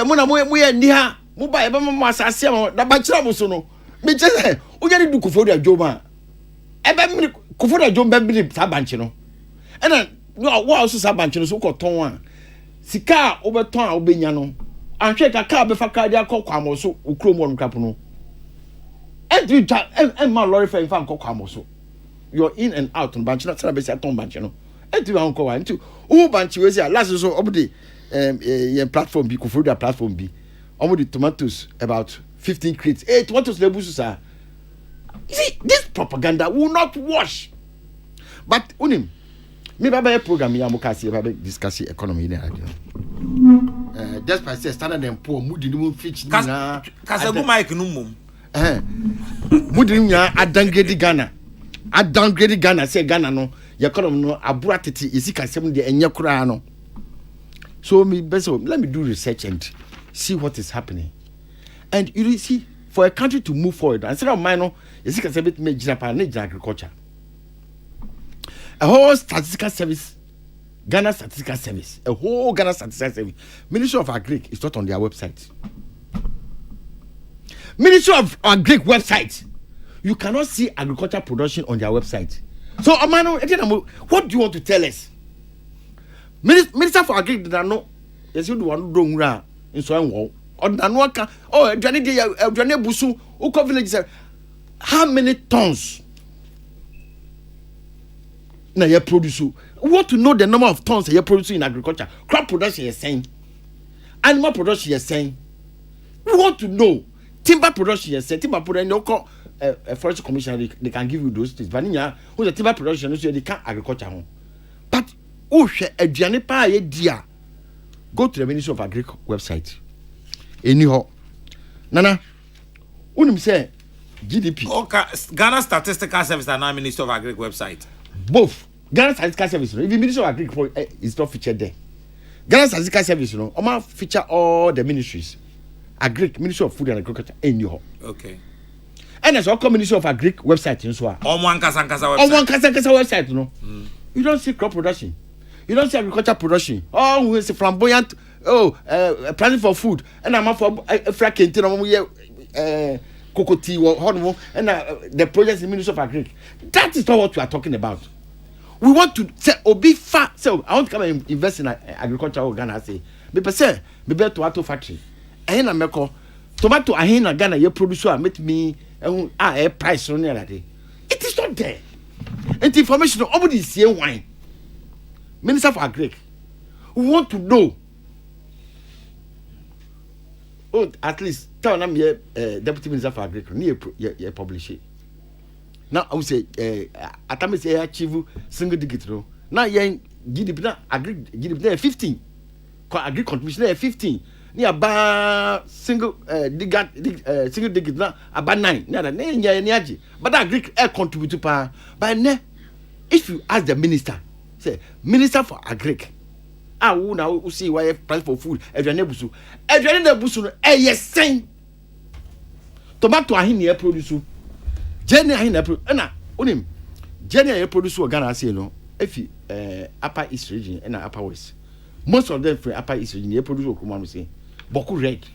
mo na mo ndi ha mo ba e ba mo asase am da ba kira mo so no me je say o je du Kufuor adwoma e ba mi Kufuor adwoma ba bi sa banchi no e na wo also sa banchi no so ko ton a sika o be ton a o be nya no anhwe ka be fa ka dia kokwa mo so ukrom won krapo no e du ja e ma lorry fa kokwa mo so you're in and out on banchi na tell be say ton banchi no e du an ko wa nti o banchi we say last so obde platform bi Kufuor platform bi almost the tomatoes about 15 crates. Tomatoes lebusu. See, this propaganda will not wash. But unim, me baba program ya mukasi baba discuss economy na radio. Just by say Standard and Poor mood ni mu fitch na. Kasa go mic no mum. Mudrim ya adowngrade Ghana say Ghana no your economy no abura tete isika sem de enye kura no. So let me do research and see what is happening. And you see, for a country to move forward, instead of minor, isika say bit make agriculture. A whole statistical service, Ghana Statistical Service, a whole Ghana Statistical Service. Ministry of Agri is not on their website. Ministry of Agri website, you cannot see agriculture production on their website. So, Amano, what do you want to tell us? Minister for Agri did not know. Yes, you do want to do in so on. Oh, Johnny Busu, Uko village. How many tons? Na you produce. We want to know the number of tons you produce in agriculture. Crop production is saying. Animal production is saying. We want to know. Timber production is saying. Timber production, a forest commission, they can give you those things. But who's the timber production, they can't agriculture. But a Janipa idea. Go to the Ministry of Agri website. Anyhow, Nana, unim say GDP. Okay, Ghana Statistical Service and now Ministry of Agri website. Both Ghana Statistical Service, even Ministry of Agriculture is not featured there. Ghana Statistical Service, Oma feature all the ministries. Ministry of Food and Agriculture, anyhow. Okay. And there's also Ministry of Agri website in Swa. On one Kasa website. On one Kasa website, You don't see crop production. You don't see agriculture production. Oh, we see flamboyant. Planning for food. And I'm for fracking. Cocoa tea and the projects in Ministry of Agri. That is not what we are talking about. We want to say obi fa. So I want to come and invest in agriculture. Ghana say, me say, me build tomato factory. Ahina meko tomato ahina Ghana ye produce make me a price on there. It is not there. And the information nobody is saying wine. Minister for Agri. We want to know. Oh, at least tell them Deputy Minister for Agriculture. You publish it. Now I would say, Atami say achieve single digit. Now you GDP na GDP 15. Agri contribution 15. Near about single digit na about 9. But agri contribute to pa. But if you ask the minister, say Minister for Agri. Who now see why price for food? Eduane busu no yes sen. Tomato ahin na produce. Jenny ahin na produce. Na onim. Jenny ahin produce Ghana say no. Efi upper east region and upper west. Most of them from upper east region they produce okuma say. Boku red.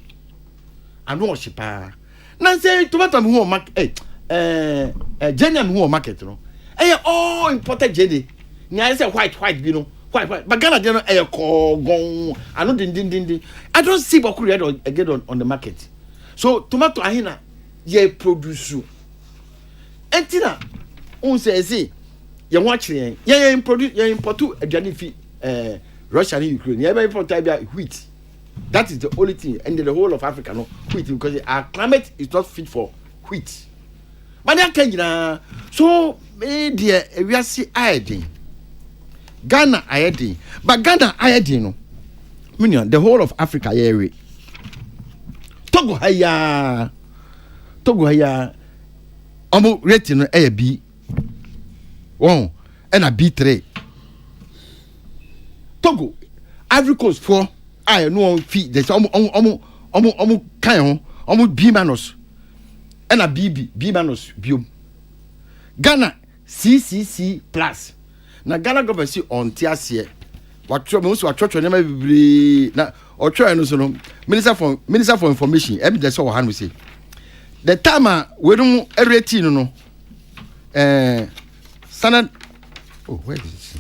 Anu oshipa. Na say tomato me who market Jenny me who market no. All imported Jenny. Nya say white bi no. Why? But Ghana don't I know din. I don't see Boku red again on the market. So tomato ahina ye produce. Entina on say ye watch ye import aduane fi Russia and Ukraine. Ye import wheat. That is the only thing and the whole of Africa no wheat because our climate is not fit for wheat. But so me dear we are see aiding. Ghana ayedi, but Ghana ayedi no. Meaning the whole of Africa area. Togo haya. Omo rating no B. One and a B3. Togo Ivory Coast 4. I no fee. There's omo kayon omo B minus and a B minus biom. Ghana CCC plus. Na Ghana government see on tiasie watcho me so watcho nema bibiri na otwo no so no minister for information evidence so han we say the time we no ereti no standard where is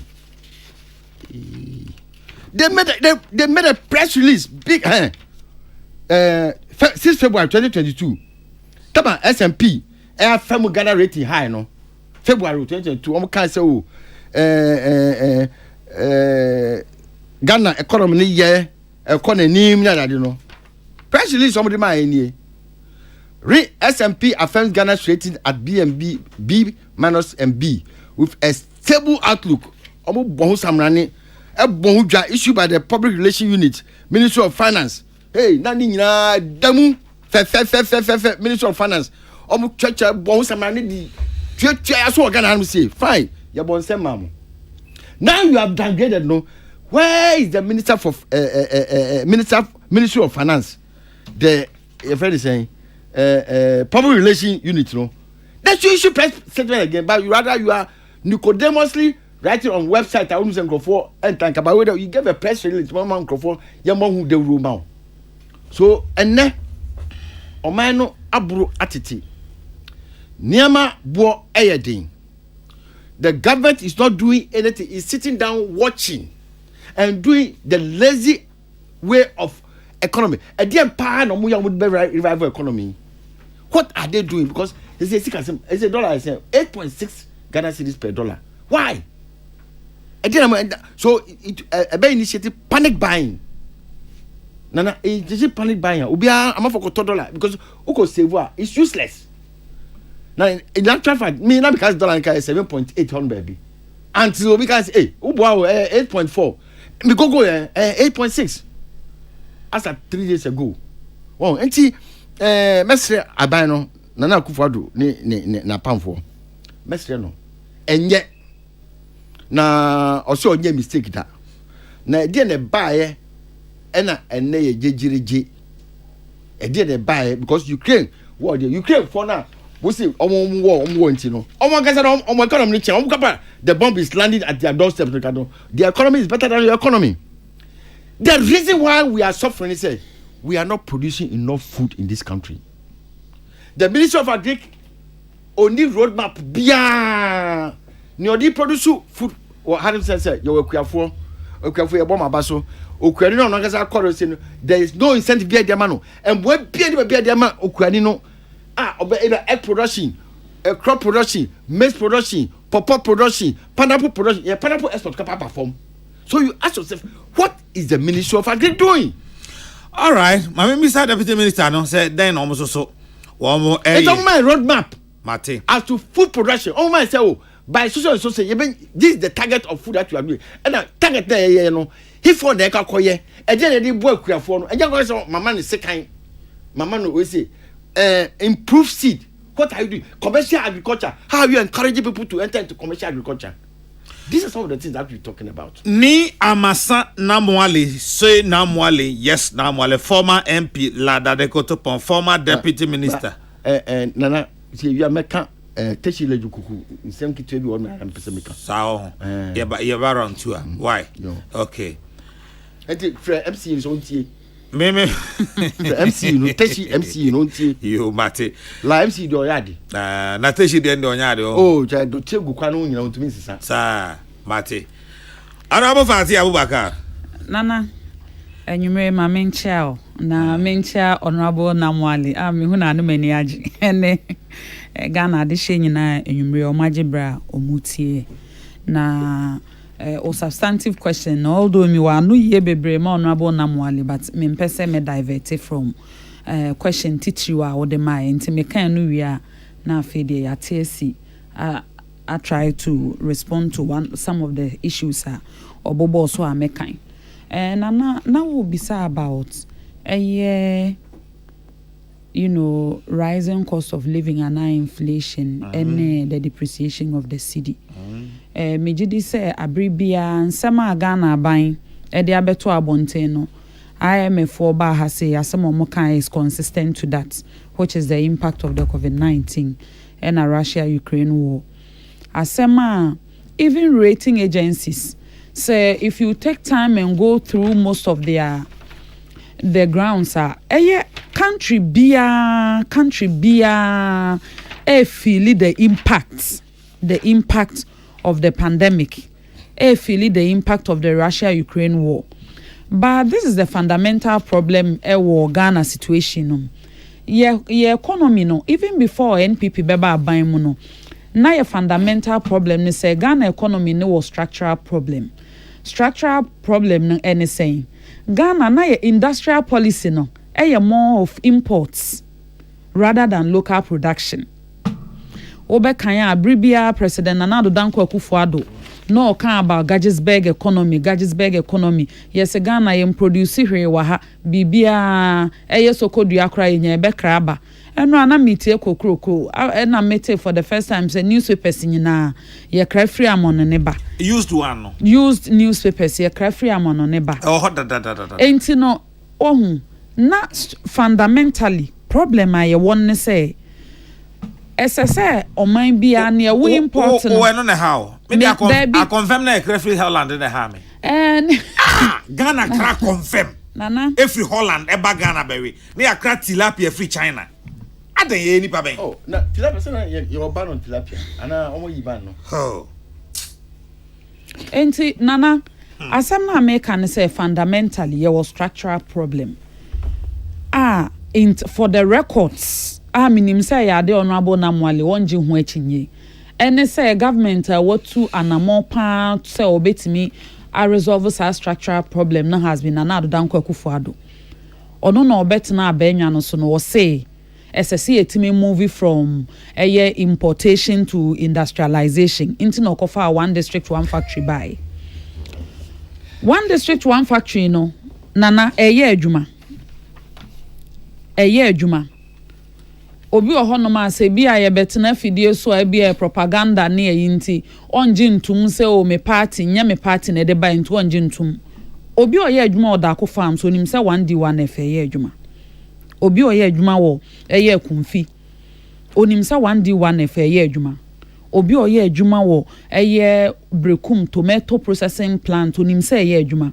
it they made a press release big 6 February 2022 tama S&P firm Ghana rating high no February 2022 am can say Ghana economy ni ye economy ni na no press release somebody ma enie S&P affirms Ghana's rating at B minus and B with a stable outlook. Omo bohu samrani e bohu dwa issued by the Public Relations Unit, Ministry of Finance. Hey, na ni nyina damu fe Ministry of Finance. omo church bon samani di church aso organ am say fine ya bon say mamu now you have downgraded no where is the minister for ministry of finance the friend is saying public relation unit no that you should press statement again but you are Nicodemously writing on website I want to for and think about whether you give a press release mama for yamma who the room now so enne o man no aburo atete niama bo eyedin the government is not doing anything is sitting down watching and doing the lazy way of economy e dey pa no mo ya mo revival economy what are they doing because they say dollar is 8.6 Ghana cedis per dollar why so it initiated panic buying nana it panic buying obi am for $1 because uko save it's useless now in actual fact me na because dollar is 7.8 baby until we can say hey ubo 8.4 me go 8.6 as at 3 days ago wow enti mesre aban no nana akufado ni na pamfo mesre no enye na also onye mistake da na die ne baaye ena enne ye jejireje e die ne baaye because Ukraine for now we see omo nti no omo gasa no omo economy change omo kapa the bomb is landing at their doorstep the economy is better than your economy. The reason why we are suffering is we are not producing enough food in this country. The Ministry of Agric only roadmap bia ni odi produce food or how say you okuafo e bom abaso okuani no ngasa kwaro say there is no incentive bia dia ma no and boy bia dia ma okuani no egg production, crop production, maize production, pawpaw production, pineapple production, pineapple export can perform. So you ask yourself, what is the Ministry of Agri doing? All right, my Mr. Deputy Minister no said then almost so one more it's on my roadmap. Mate. As to food production, oh my say by social and social, this is the target of food that you are doing. And now target there, you know, he for the kakoye, and then they work with phone, and you go say, my man is second, my man will say, improve seed. What are you doing? Commercial agriculture. How are you encouraging people to enter into commercial agriculture? These are some of the things that we're talking about. Ni Amasa Namwale, say Namwale, yes, Namwale, former MP, Lada de Kotopon, former deputy minister. Nana, see, you are making Teshi Lejuku, in some key to everyone, and Pesamica. So, yeah, but you're around too. Why? Okay. I think MC is on tea. Meme MC no Teshi MC no tea. You mate. La MC do yadi. Na Teshi den do yadi. Oh, ja do tegu kwa no nyina ntumi sisa. Sa mate. Arabo Fati Abubakar. Nana enyumere ma menchao na mencha honorable Namwali me hu na no mani age ene Ghana de hye nyina enyumere o magibra omutie na or substantive question although me wa no ye bebre ma honorable Namwali but me mpese me divert from question teacher wa wo de mai nti me kan no wi a na afede ya TSC I try to respond to some of the issues obobo so amekan na will be say about you know rising cost of living and inflation and the depreciation of the cedi me jidi say abribia nsema Ghana ban e de abeto abonten no IMF ba ha say asem omokan is consistent to that, which is the impact of the COVID-19 and a Russia-Ukraine war. Asema even rating agencies say if you take time and go through most of the grounds country bia feel the impact of the pandemic, feel the impact of the Russia-Ukraine war. But this is the fundamental problem Ghana situation. Your economy no even before NPP beba aban mu no na your fundamental problem ni say Ghana economy no was structural problem no anything. Ghana na your industrial policy no more of imports rather than local production. Obekan abribia President Nana Addo Dankwa Akufo-Addo no kan about Gadgesburg economy. Yes, Ghana yem produce here wa ha bibia sokodua kra nya be kraba eno ana metie kokroko na mete for the first time say newspapers nyina ye kra free amon ne ba used one no used newspapers ye kra free amon ne ba oh da enti no ohun na fundamentally problem aye won ne say SSA oman bia na we import no no na how me I confirm na kra free Holland na ha me and Ghana kra confirm nana every Holland eba Ghana bewe na ya kra tilapia free China adan ye nipa ben oh na tilapia na you ban on tilapia ana omo yi ban no oh enti nana asam na America ne say fundamentally there was structural problem for the records minim say ya de honorable namwale wonje hu achinye ene say government watu anamo pa say obetimi a resolve sa structural problem na has been anado danko akufuado ono na obetina abenwa no so no say SSC etimi movie from importation to industrialization into no kofa one district one factory buy one district one factory no nana adwuma obi ohonom ase bi aye betena fidie so abi propaganda na yinti onje ntum se o me party nya me party na de ba ntu onje ntum obi oye adwuma oda ko farm so nim se 1D1 efe ye adwuma obi oye adwuma wo eye kumfi onim se 1D1 efe ye adwuma obi oye adwuma wo eye brekum tomato processing plant onim se ye adwuma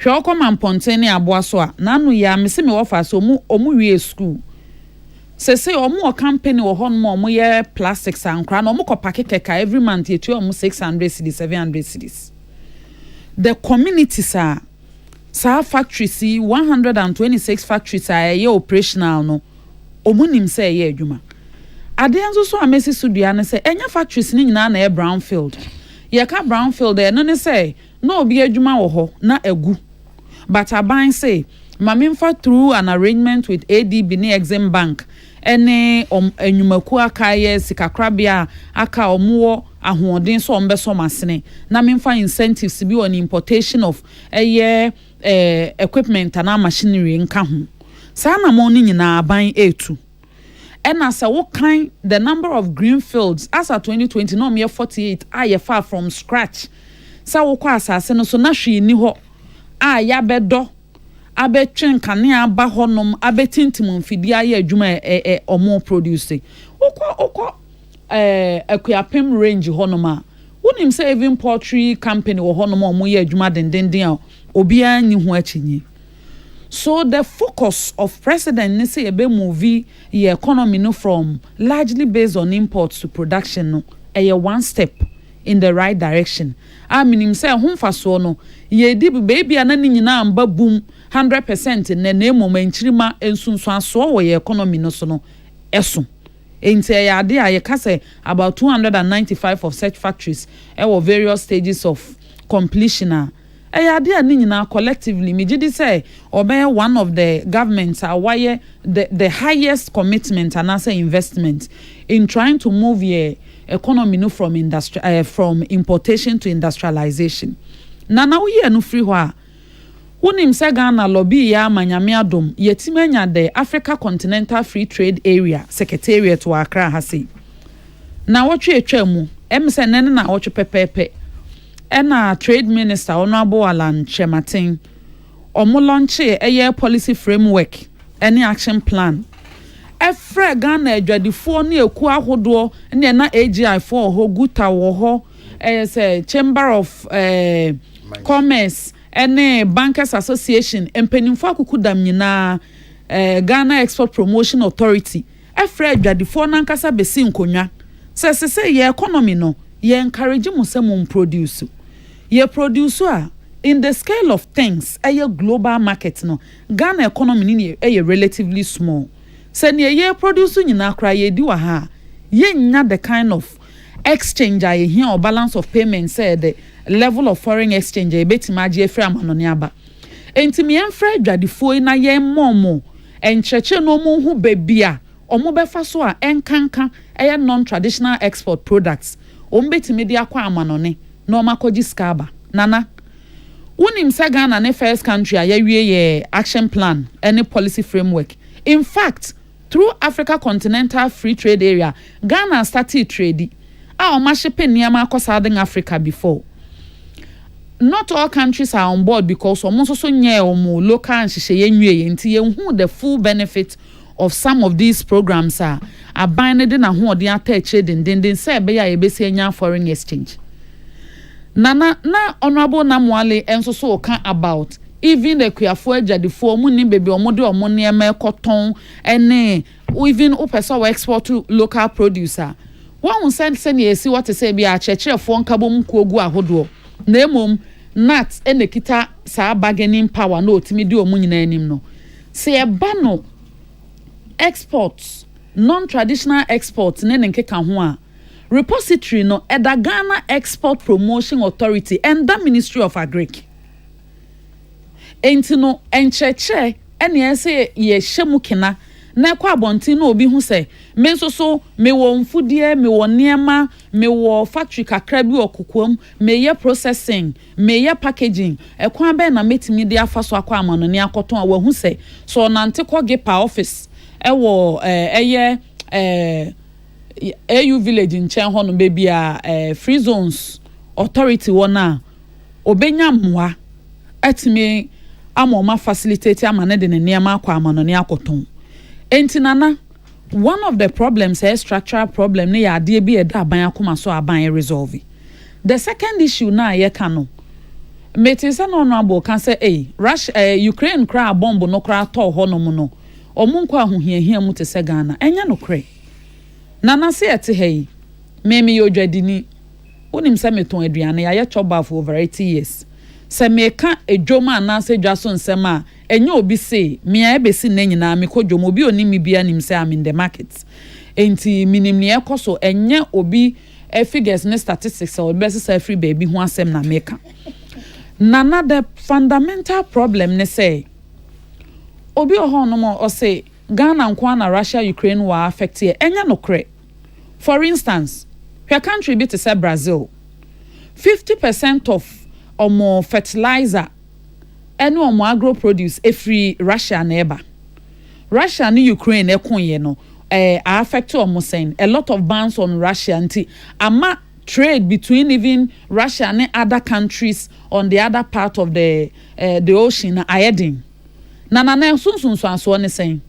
hwe okoma mponten ne aboa so a nanu ya mese me wo fa so omu wie school say omo company wo hon mo ye plastics ankra no mo kopake keka every month ye tu omo 600 cedis 700 cedis the communities are sa factories 126 factories are ye operational no omo nim say ye adwuma ade anzo so amesi sudua ne say enya factories ni nyina na e brownfield ye ka brownfield e no ne say no obi adwuma wo ho na agu but aban say mamimfa through an arrangement with ADB ni Exim Bank ene enyumaku aka ye sikakrabia aka omuo ahoden so ombeso masene na memfa incentives bi on importation of equipment and machinery nka ho sa na mo ni nyina aban etu ena sa wo kan the number of green fields as at 2020 no me 48 aye far from scratch sa wo kwa asase no so na hwe ni ho ya bedo abetwen kane aba honom abetintim mfidi aye adwuma omo produce okọ akuapem range honom a wonim say even poultry company wo honom omo ye adwuma dendenden a obi anyi ho achinyi so the focus of president ne say ebe movie ye economy no from largely based on imports to production no one step in the right direction minim say homfaso no ye di baby anani nyina amba boom 100% na momenchirima ensunsu aso wo ye economy no so no eso enti ya ade a ye ka say about 295 of such factories were various stages of completion ya ade a ni nyina collectively me gidi say obey one of the governments why the highest commitment and also investment in trying to move ye economy no from from importation to industrialization na wo ye no free ho a wonim se Ghana lobby ya manyame adom yetimanya the Africa Continental Free Trade Area Secretariat to Accra hase na wotwe etwa mu se nene na wotwe pepepe na trade minister honorable Alan Chematin omo launche policy framework any action plan efre Ghana adwadifo ne eku ahodo ne na AGI for ho guta wo ho say Chamber of Commerce ene Bankers Association empenimfo akukudam nyina Ghana Export Promotion Authority efre adwadifo nankasa besi nkonwa se ye economy no ye encourage musem produce ye produce in the scale of things global market no Ghana economy ni relatively small se ne ye produce nyina kra ye di wa ha ye nya the kind of exchange here or balance of payment say the level of foreign exchange betima age free amanone aba entimi enfra adwadifo na ye momo encheche no mo hu bebia omo befa so a enkanka non traditional export products ombetimi dia kwa amanone no makoji skaba nana wonim se Ghana ne first country a ye action plan any policy framework in fact through Africa Continental Free Trade Area, Ghana started trading. Our mashipe niyama akọ Southern Africa before. Not all countries are on board because almost so nye omo local and shisheye nti who the full benefit of some of these programs are binding na who the attach trading then say be ya ebesi enya foreign exchange. Na honorable Namwale enso so kan about even the kuafo adjadifo mu ni baby omo de omo ne ma ekoton ene even opesa export to local producer. One send yesi what to say be a chechefo nkabom kuogu ahodo na emom nat ene kita sa bargaining power no otimi di omu nyina anim no se eba no exports non-traditional exports ne nkeka ho a repository no eda Ghana Export Promotion Authority and the Ministry of Agric enti no encheche ene ese ye hyemu kena na kwa abonti no obi hu se me nso so me wo mfudie me wo niema me wo factory kakra bi okukwom me ye processing me ye packaging ekwan be na metimi de afa so akwa amano ne akoton a wahu se so nante ko gepa office wo AU village in chen ho no be bia free zones authority wona obenya mmoa atimi amoma facilitate amane de ne niema akwa amano ne akoton entinana one of the problems is structural problem ne ya ade bi eda aban akoma so aban resolve. The second issue na ye kano metisa no honorable can say Russia Ukraine kra bomb no kra to ho no mu no omunko ahohiahia mu te se Ghana enya no kre nana se ete hey me yo dwadini onim se meton aduane ya ye choba for over 80 years se meka edwoma na se dwaso nsem a enye obi se me a ebesi na nyina me kodwom obi onimi bia nim se am in the market enti minim ne ekoso enye obi figures ne statistics or best say free baby ho asem na meka nana the fundamental problem ne say obi oho no mo o say Ghana nkwa na Russia Ukraine war affect here enye no kre. For instance, her country be to say Brazil 50% of omo fertilizer any omo agro produce free Russia neighbor. Russia and Ukraine ekonye no affect omo saying a lot of bans on Russia anti ama trade between even Russia and other countries on the other part of the ocean ayedin. Na sunsun so anso ne saying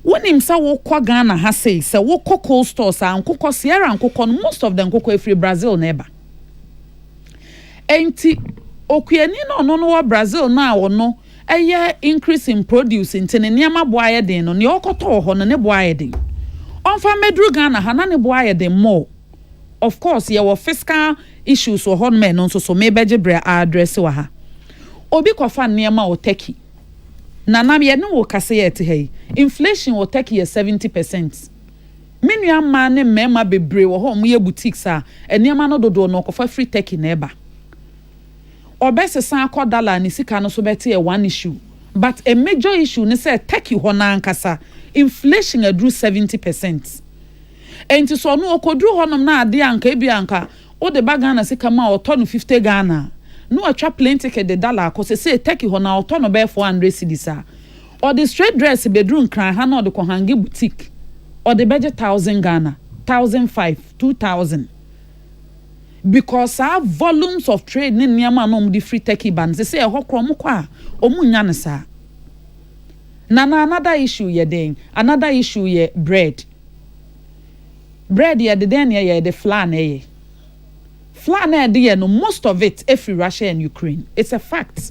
wonim sa wo kwa Ghana ha say se wo cocoa stores ankoko Sierra ankoko no most of them ankoko free Brazil neighbor. Enti okuani no wa Brazil na wo no eye increase in produce intene niama boaye den no ne okoto ho no ne boaye den onfa medru Ghana ha na ne boaye den more. Of course ye wo fiscal issues wo hon men no so me beje bre address wa ha obi kofa niama o Turkey na ye no wo kase ye te hey inflation wo Turkey 70%. Menua ma ne mema bebre wo ho mo ye boutiques a niama no dodo no kofa free Turkey na eba obese san akọ dollar ni sika no so bete one issue but a major issue ni say Turkey ho na ankasa inflation adru 70%. Enti so no okodru ho nom na ade anka ebi anka o de Ghana sika ma oto no 50 Ghana no atwa plenty ke de dollar ko say Turkey ho na oto no be 400 cedis a or the straight dress bedroom kran ha na o de ko hangi boutique or the budget 1000 Ghana 1005 2000 because our volumes of trade ni niama no the free Turkey ban say ehokro mo kwa omunya ne sa na another issue ye den another issue ye bread ye de den ye the flour na ye no most of it every Russia and Ukraine. It's a fact.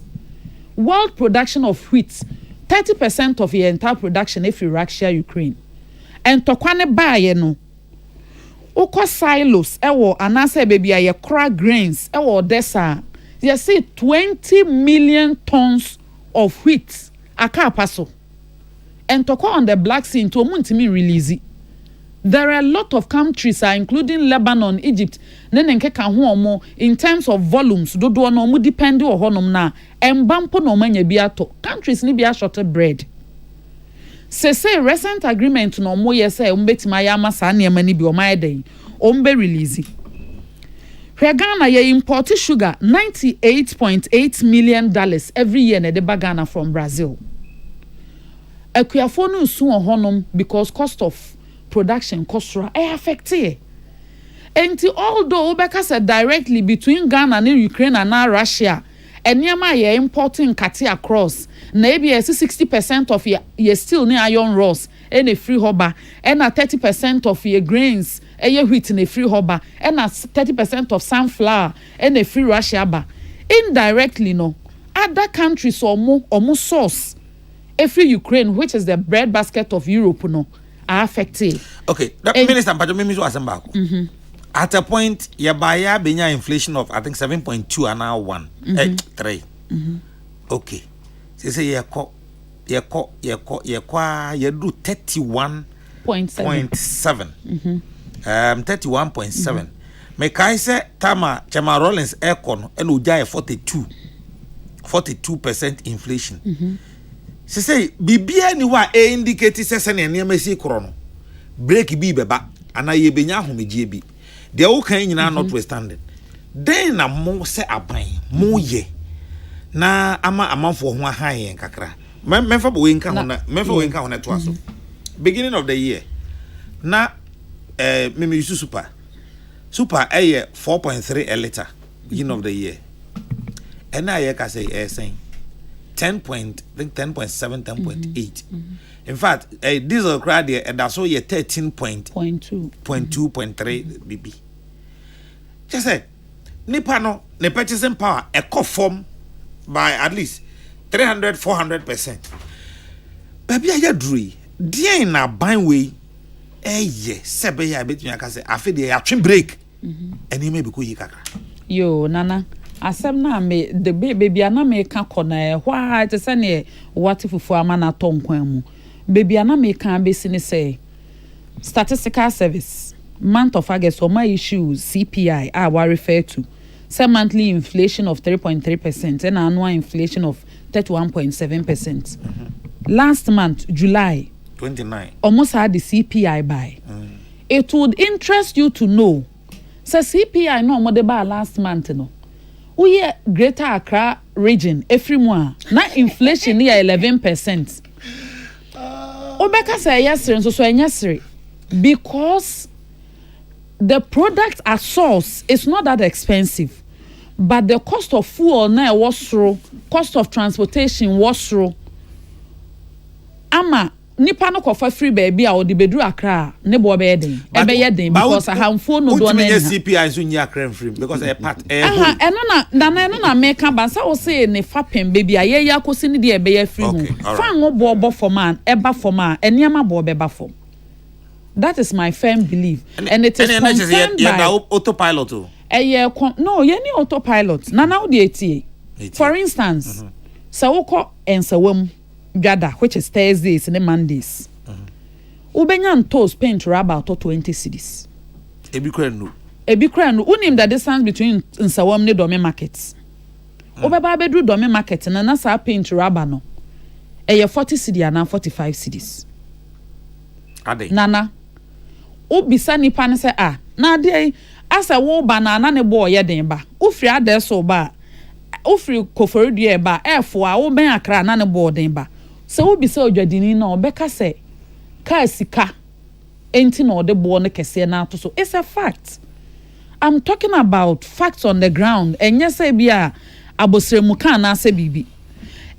World production of wheat 30% of the entire production every Russia Ukraine and tokwane ba ye no Oko silos ewo anase baby aye kra grains ewo desa you see 20 million tons of wheat aka paso and toko on the Black Sea into muntimi release. There are a lot of countries including Lebanon, Egypt nene nkeka ho omo in terms of volumes dodo no omo depend o honom na embampo no manya bi ato countries ni bi short bread. Say recent agreement no mo yese umbetima ya masa na emani bi o mai den ombe release. Ghana ye import sugar $98.8 million every year na de Ghana from Brazil. akuafo no nsu ohonom because cost of production cost ra affect it. And although obeka said directly between Ghana and Ukraine and now Russia, and yama ye importing kati across, maybe 60% of ye still near iron rods and a free hobber, and 30% of your grains, and your wheat in a free hobber, and 30% of sunflower and a free Russia bar. Indirectly, no, other countries or more source, every Ukraine, which is the breadbasket of Europe, no, are affected. Okay, that minister, but me was at a point, you buy a inflation of I think 7.2 and now 3. Okay, say you do 31.7. 31.7. Me kai say Tama Chama Rollins Aircon and Ujaya 42% inflation. Say bibia ni wa indicate say se na mesi krono break bi beba ana ye benya homegie bi de wo kan nyina notwithstanding then na mo se aban mo ye na ama amanfo ho ahan yen kakra memfa bo we nka ho na memfa we nka ho na to aso beginning of the year na me use super 4.3 a liter beginning of the year and na ye ka say saying 10.7 10.8 in fact diesel crowd there and that's all ye 13.2.3 bb just say nipa no the purchasing power a form by at least 300-400%. Baby aya drui dey na ban way sebe ya betumi aka say afi dey atwe break and you may be ko yi kakra yo nana asem na me the baby ana me ka kona hwa te se ne what fufu ama na to nkwan mu baby ana me ka be sini say statistical service month of August my issues CPI I refer to say monthly inflation of 3.3% and annual inflation of 31.7%. Last month July 29 almost had the CPI by it would interest you to know say CPI no mo de ba last month no we Greater Accra region every month na inflation near 11%. Obeka say yes so enyesere because the product at source is not that expensive but the cost of fuel na was through cost of transportation was through ama nipa no kofa free baby a odi bedru Accra ne bo be den e be yeden because ahamfo no do na CPI so nya Accra free because a part eno na meka ba sa wo say ne fa pem baby a ye yakosi ne de e be free ho fa ngo bo for man e ba for man eniama bo be ba for. That is my firm belief and it is confirmed by autopilot no ye ni autopilot na now the 80 for instance so woko ensawam gada which is Thursdays and Mondays ubenya toast paint about 20 cedis ebi kra no unim the distance between nsawam ne dome markets obeba bedu dome market na sa paint rubber no 40 cedi and 45 cedis ade nana obisa nipa ne say na ade asa wo banana ne bo ye den ba ofri ade so ba ofri koforidua e ba efo a wo ben Accra na ne bo den ba se obisa odwadini na obeka say ka sika enti na ode bo ne Kesseh na to so it's a fact. I'm talking about facts on the ground enye say bia abosremu kan na say bibi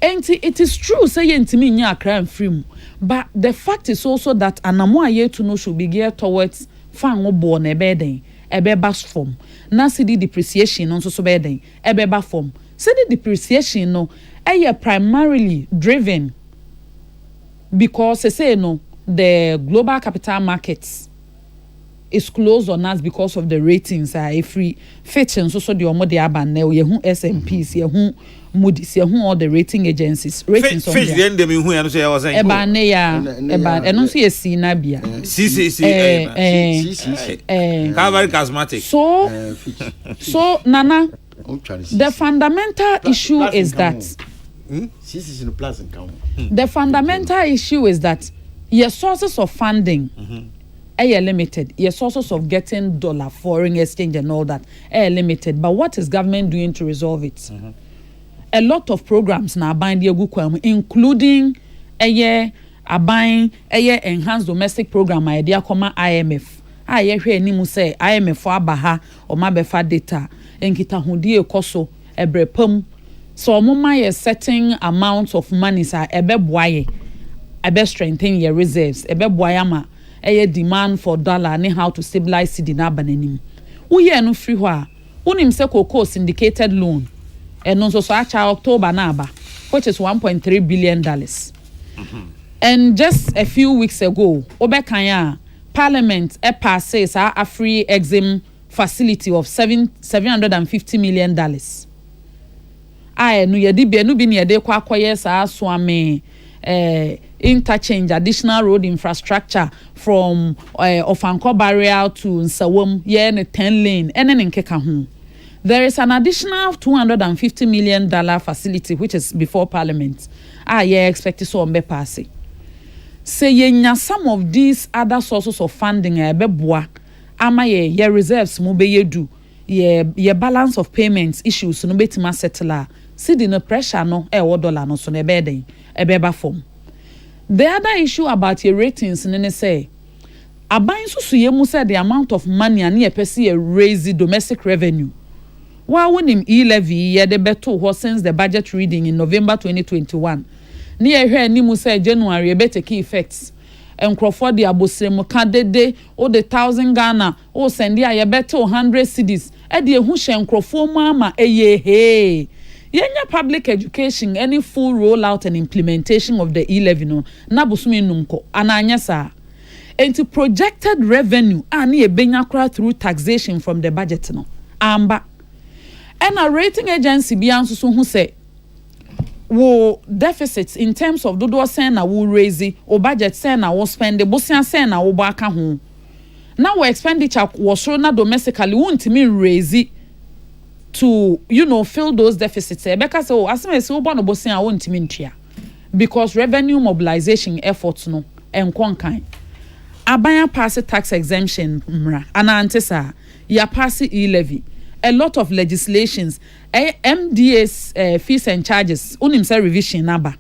enti it is true say yentimi nya Accra and free but the fact is also that anamo aye to no should be geared towards fan obo na ebeden ebeba form na cedi depreciation no so beden ebeba form cedi depreciation no primarily driven because say no the global capital markets is closed on us because of the ratings free Fitch and so the omo de aban na ye hu S&Ps ye hu Moody's ye hu all the rating agencies ratings on Fitch the end dem hu ya no say I was saying eba ne ya eba eno so ye si na bia CCC very charismatic so nana the fundamental issue is that the fundamental issue is that your sources of funding are limited. Your sources of getting dollar, foreign exchange and all that are limited. But what is government doing to resolve it? A lot of programs now bind your including aban enhanced domestic program a yɛde akɔma IMF a yɛhwɛ animu sɛ IMF fo aba ha ɔma bɛfa data nkitahodie ekoso ebrepam so ɔmoma yɛ certain amount of money sa ɛbɛboa yɛ strengthen your reserves ɛbɛboa yɛ ma demand for dollar ne how to stabilize cedi na bananim woyɛ no free hɔ a wonim sɛ cocoa syndicated loan ɛno nso so acha October na aba which is $1.3 billion. And just a few weeks ago obekanya parliament passes a free exim facility of $750 million. No yedi be no bi ne yede kwa akoye saa so ame interchange additional road infrastructure from Ofanko barrier to Nsawam ye ne 10 lane ene nkeka ho. There is an additional $250 million facility which is before parliament. Ye expect so on be pass. Say yenya some of these other sources of funding beboa ama ye reserves mo be yedu ye balance of payments issues no betima settle see the no pressure no dollar no so na be beba form. The other issue about your ratings ne say aban susu ye mu say the amount of money ani pese ye raise domestic revenue. While winning e-levy ye de beto ho since the budget reading in November 2021. Ni ehwe ni mu say January e better key effects. Encroford the abosremu kadede o the 1,000 Ghana o send ya ye better 100 cedis. E de hu hye encrofo mu ama he. Yenya public education any full rollout and implementation of the e-levy no na bosumi numko ananya sa. Enti projected revenue ani ebenya kra through taxation from the budget no. Amba and a rating agency bi anso so hu say wo deficits in terms of dodo sen na wo raise o budget sen na wo spend bosia sen na wo aka ho na wo expenditure wo so na domestically wo ntimi raise to fill those deficits because so asem ese wo bo no bosia wo ntimi ntua because revenue mobilization efforts no enkonkan abaya pass tax exemption mra anantesa ya pass e-levy a lot of legislations MDA's fees and charges unim say revision naba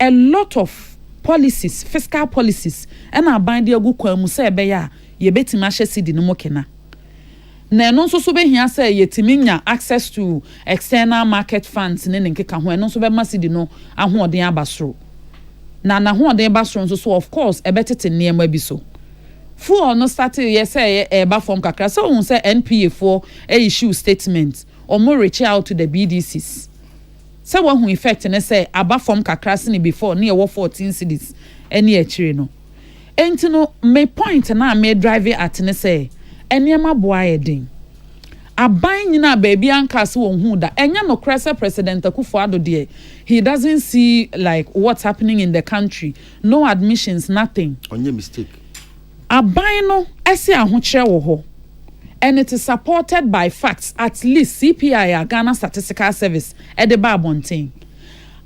a lot of policies fiscal policies and abande agu kwamu say be ya ye betima hye cedi no mokena na no so be hia say yetimi nya access to external market funds ne nkeka ho no so be ma cedi no ahoden abasoro na ahoden basoro so of course e betete niema bi so for no start yes say eba form kakra so won say NPA for issue statement or more reach out to the BDCs say what who effect ne say aba form kakra se before near 14 cities any achire no enti no me point na me drive at ne say eniema boa edin aban nyina baby anka se won hu da enya no krese president Akufo-Addo de he doesn't see like what's happening in the country, no admissions, nothing on your mistake. Aban no ese ahokyere wo ho and it is supported by facts. At least CPI Ghana Statistical Service e de ba abonten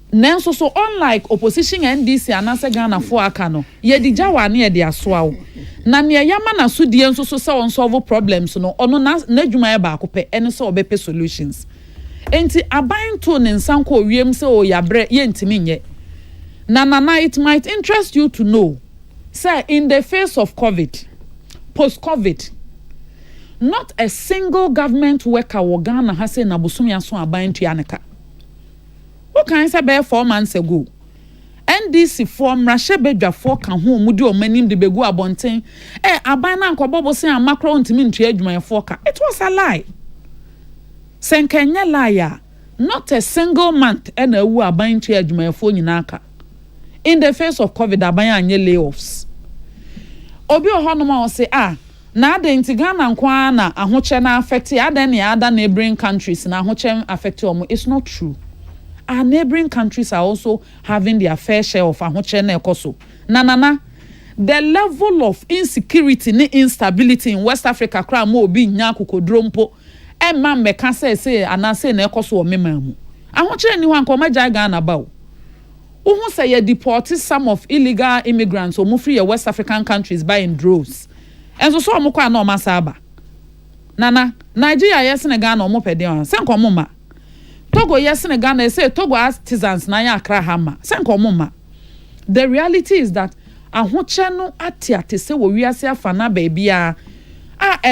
nanso so unlike opposition NDC anase Ghana for aka no ye di jawa na ye de asoa wo na ne yama na so die nso so se on solve problems no ono na adwuma e ba akopɛ ene so obepe solutions enti aban to ne nsanko wiem se o yabre ye ntimi nye na it might interest you to know. Sir, in the face of COVID, post-COVID, not a single government worker in Ghana has said Nabusumi aso aban to Yaneka. What can I say about 4 months ago? NDC form Rashe Bedra for can who mudi o menim de begu abonten. Aban na nkwabobo say amakro ntimi ntua adwuma foka. It was a lie. Senkenya liar. Not a single month and a wu aban to adwuma fo nyina aka. In the face of COVID, abaya anye layoffs. Obi ohanoma will say, na ade Ghana nkwa na ahoche na affect other neighboring countries na ahoche affect omo. It's not true. Our neighboring countries are also having their fair share of ahoche na ekoso. Na. The level of insecurity ni instability in West Africa kra mo obi nya kokodrompo. Ma meka say anase na ekoso o memamu. Ahoche ni hwan ko magya Ghana ba o. Who say you deported some of illegal immigrants who move free West African countries by in droves. And so mukwa no masaba. Nana, Nigeria yes in Ghana or mopedian. Senko muma. Togo yes in Ghana say Togo artisans na ya Accra Hama. Senko muma. the reality is that ahoche no ate se wo wiase afa na baby a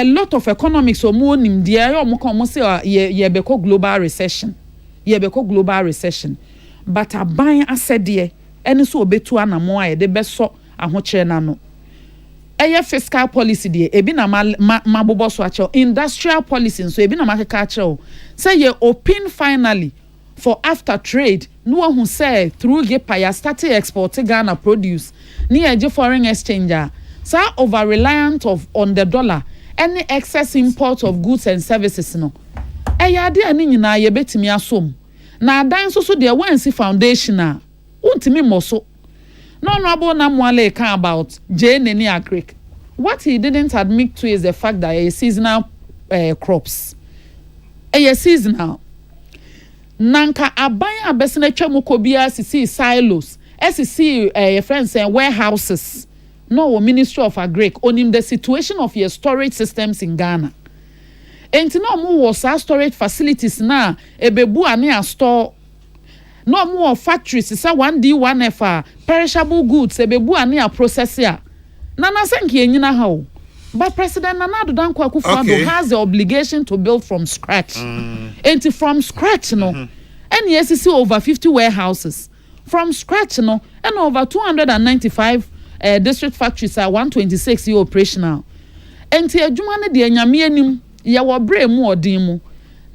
lot of economics omo nim de omo kan omo say ye be global recession but aban asede ene so obetu anamo a ye de beso ahoche na no eye fiscal policy de ebi na mabobo so acho industrial policy so ebi na makeka acho say ye open finally for after trade no who say through GEPA started exporting Ghana produce near foreign exchange so over reliant on the dollar any excess import of goods and services no ade ani nyina ye betimi asom na adan so de wansi foundation a untimi moso no abo na mwale kan about JNN Agric. What he didn't admit to is the fact that a seasonal crops a seasonal nanka aban abesene twemu kobia sisi silos sisi friends and warehouses no Ministry of Agric on the situation of your storage systems in Ghana. Enti no mu wo sa storage facilities na ebebu ane a store no mu factories sa 1D 1F perishable goods ebebu ane a processor nana senki enyina ha o but President Nana Addo Dankwa Akufo-Addo has the obligation to build from scratch. Enti from scratch no and yes see over 50 warehouses from scratch no and over 295 district factories are 126 operational. Enti adwuma ne de anyame anim ye wo bre mu odin mu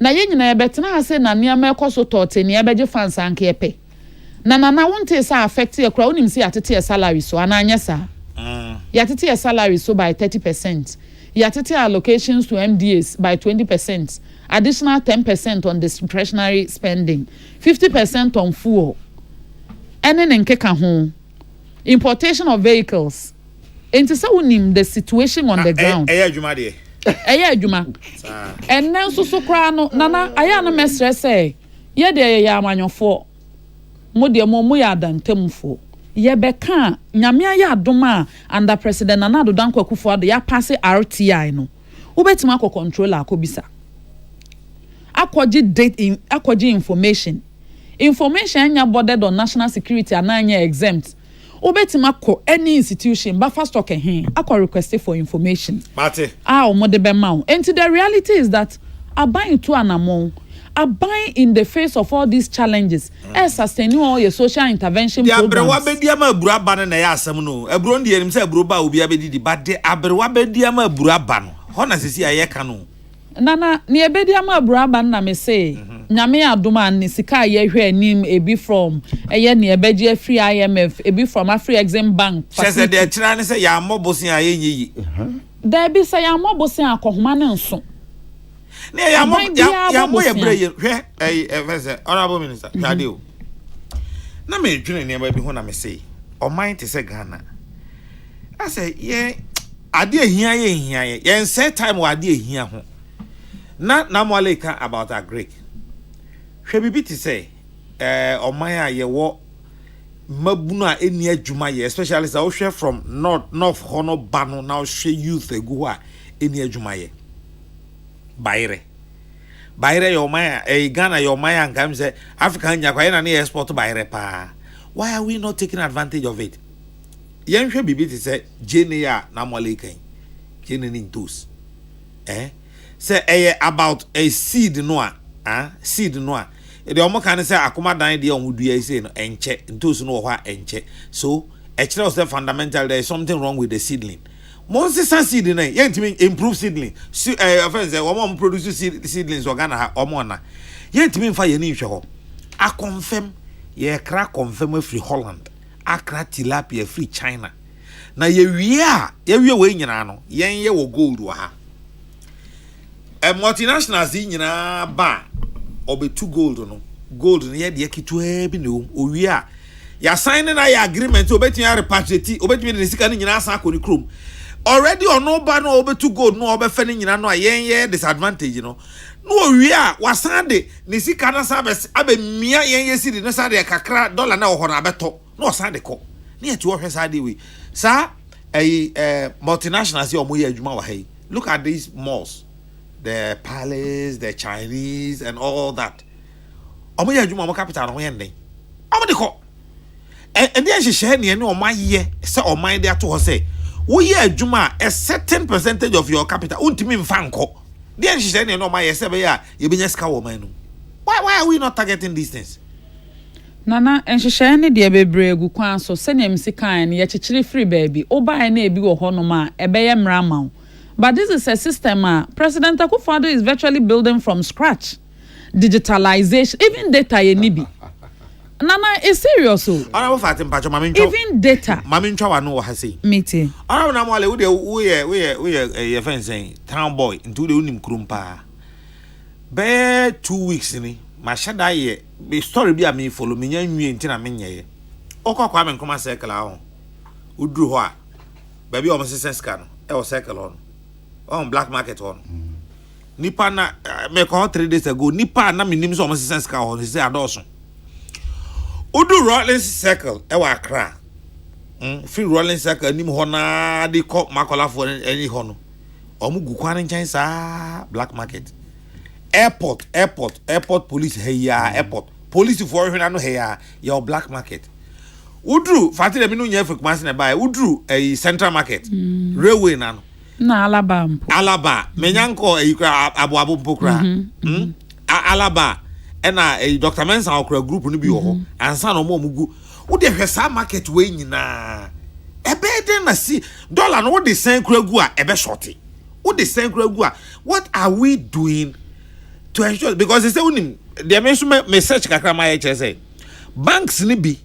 na ye nyina ye betena ase na nea mekoso tote ne ebeje fans anke epe na wonte say affect ye kra onim say atete salary so ananya sa yatete salary so by 30%, yatete allocations to MDAs by 20%, additional 10% on discretionary spending, 50% on fuel, and then nkeka ho importation of vehicles. Enti say unim the situation on the ground. Adwuma de. Adwuma. And now so kra no nana aya no mesre say ye de ye amanyofo mo de mo ya dantemfo ye beka nyame aya adoma under President Nana Addo Dankwa Akufo-Addo ya pass RTI no ubetima ko controller akobisa akwaji date akwaji information anya boarded on national security and anya exempt ubetima ko any institution but first talk akwa request for information mate omode be ma and the reality is that aban to anamon aban in the face of all these challenges sustaining all your social intervention programs. Abrewa bedia ma abura ba na ya asem no aburo ndi enim se aburo ba obi abedidi but de abrewa bedia ma abura ba no ho na sisi ayeka no nana ni ebedia ma abura ba na me say nyame adoma ni sika ye hwe anim ebi from eye ni ebeje free IMF ebi from Afri Exim Bank se de kira ne se ya mobosin ayenyi there be say ya mobosin akohoma ne nso ne ya mo ye breye hwe efese honorable minister hwade o na me dwene ne ba bi ho na me say o mind te se Ghana I say ye ade ehia ye set time wa ade ehia ho na mo aleka about Agric hwe bibi te say o man a ye wo mabunu a eni adwuma ye especially say o hwe from north hono bano na o hwe youth egu a eni adwuma ye Baire your maya Ghana your maya and come say African yakwa na export baire pa. Why are we not taking advantage of it? Yen hwe bibi te say jene ya na moleken. Jene ni ntos. Say about a seed noa, seed noa. The omo kan say akoma dan de omo dua say no enche ntos no ho enche. So actually was the fundamental there is something wrong with the seedling. Monse seed na yentimi improve seedling friends we produce seedlings organa ha omona yentimi mfa ye ni hwe ho a confirm ye kra confirm free Holland akra tilapia free China na ye wie we nyina no yen ye wo gold wa ha multinationals nyina ba obetu gold no ye de kitu bi no owie a ya sign na ya agreement obetumi repatriate obetumi de sika ni nyina asa akoni krom already on no ba no obetu gold no obefe ni nyina no yen disadvantage no owie a wasande ni sika na sa abe mia yen sidi na sa de kakra dollar na ho na abeto no osande ko ni eti wo hwe sa de we sa multinationals ye omo ye adwuma wa hai look at these malls, the palace, the Chinese and all that. Omo ye adwuma omo capital no yen den omo de ko and then she share near no my year, so or mind there to her say, we yeah, Juma, a certain percentage of your capital, ultimate fanco. Then she said, no, my 7 year, you be just cow man. Why are we not targeting these things? Nana, and she share any dear baby, good quan, so send him sick kind, yet chili free baby, or buy any big or honoma, a bayam ramau. But this is a system, President Akufo-Addo is virtually building from scratch. Digitalization, even data, ye nibi. Nana, it's serious. I don't fight patch, even data. Mamin Chow, know what I say. Meeting. I don't know, we are fencing town boy into the Unim Krumpa. Bear 2 weeks in it. My shadow ye be story be a me follow me and me in Tina Minya. Oko Kwame and Kuma circle on. Udru Hoa. Baby almost a scan. Or circle on black market on. Nipa na me call 3 days ago. Nipa na mi names almost a scan on. He say Dawson. Udu Rollins circle. Ewa cra. Free Rollins circle. Nim hona di cop makola for any hono. Omu gukwanin Chinese black market. Airport police here airport police for hwe na no here your black market udru fati dem no nya frequency na buy udru central market railway na no na alaba menyanko abo mpokra alaba na Dr. Mensa okra group no bi ho ansa no mo mugu wo de hwesa market we nyina ebe den na si dollar no wo de sen kura gu a ebe shorty wo de sen kura gu a what are we doing to ensure, because they say when the mention me search kakra my HSA banks ni bi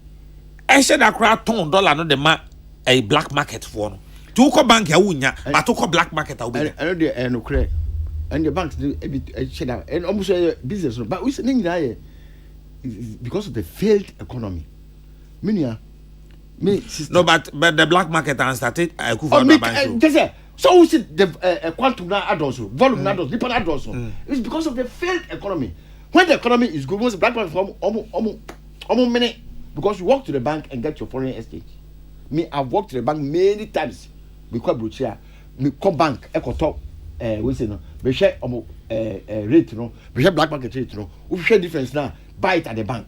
e share that crowd $10 no the ma a black market for no to ko bank ya wunya but to ko black market will be I know the no credit and the banks share and almost business but we say because of the failed economy me no but the black market has started bank so we see the quantum na adults, volume na adults, different adults. It's because of the failed economy. When the economy is good, once the black man from almost minute because you walk to the bank and get your foreign exchange. Me, I've walked to the bank many times. We call brochure. Me come bank, echo top. We say no. We share rate no. We share black market rate no. We share difference now. Buy it at the bank.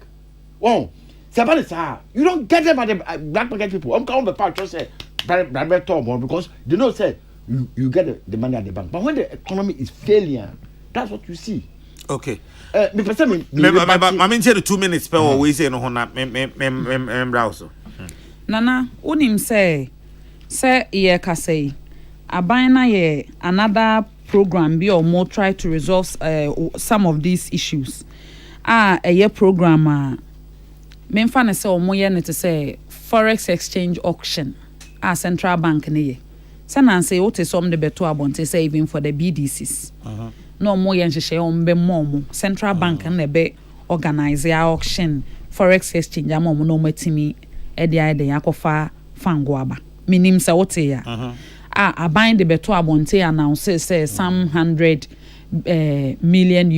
Oh, somebody say you don't get them at the black market people. I'm coming the part just say because they know say. You get the money at the bank. But when the economy is failing, that's what you see. Okay. Me person me. Mami nche 2 minutes per we say no hona browse. Nana, unim say ye Kesseh. Abina ye another program be or more try to resolve some of these issues. A year program me mfa na say omo ye ne to say forex exchange auction. Central bank ne ye. Say what is some the better abonte say even for the BDCs. No more yen share be more central bank and be organize auction forex exchange no matimi e dia yakofa fangoaba. Minim say what ya. Abind the better abonte announce say some $100 million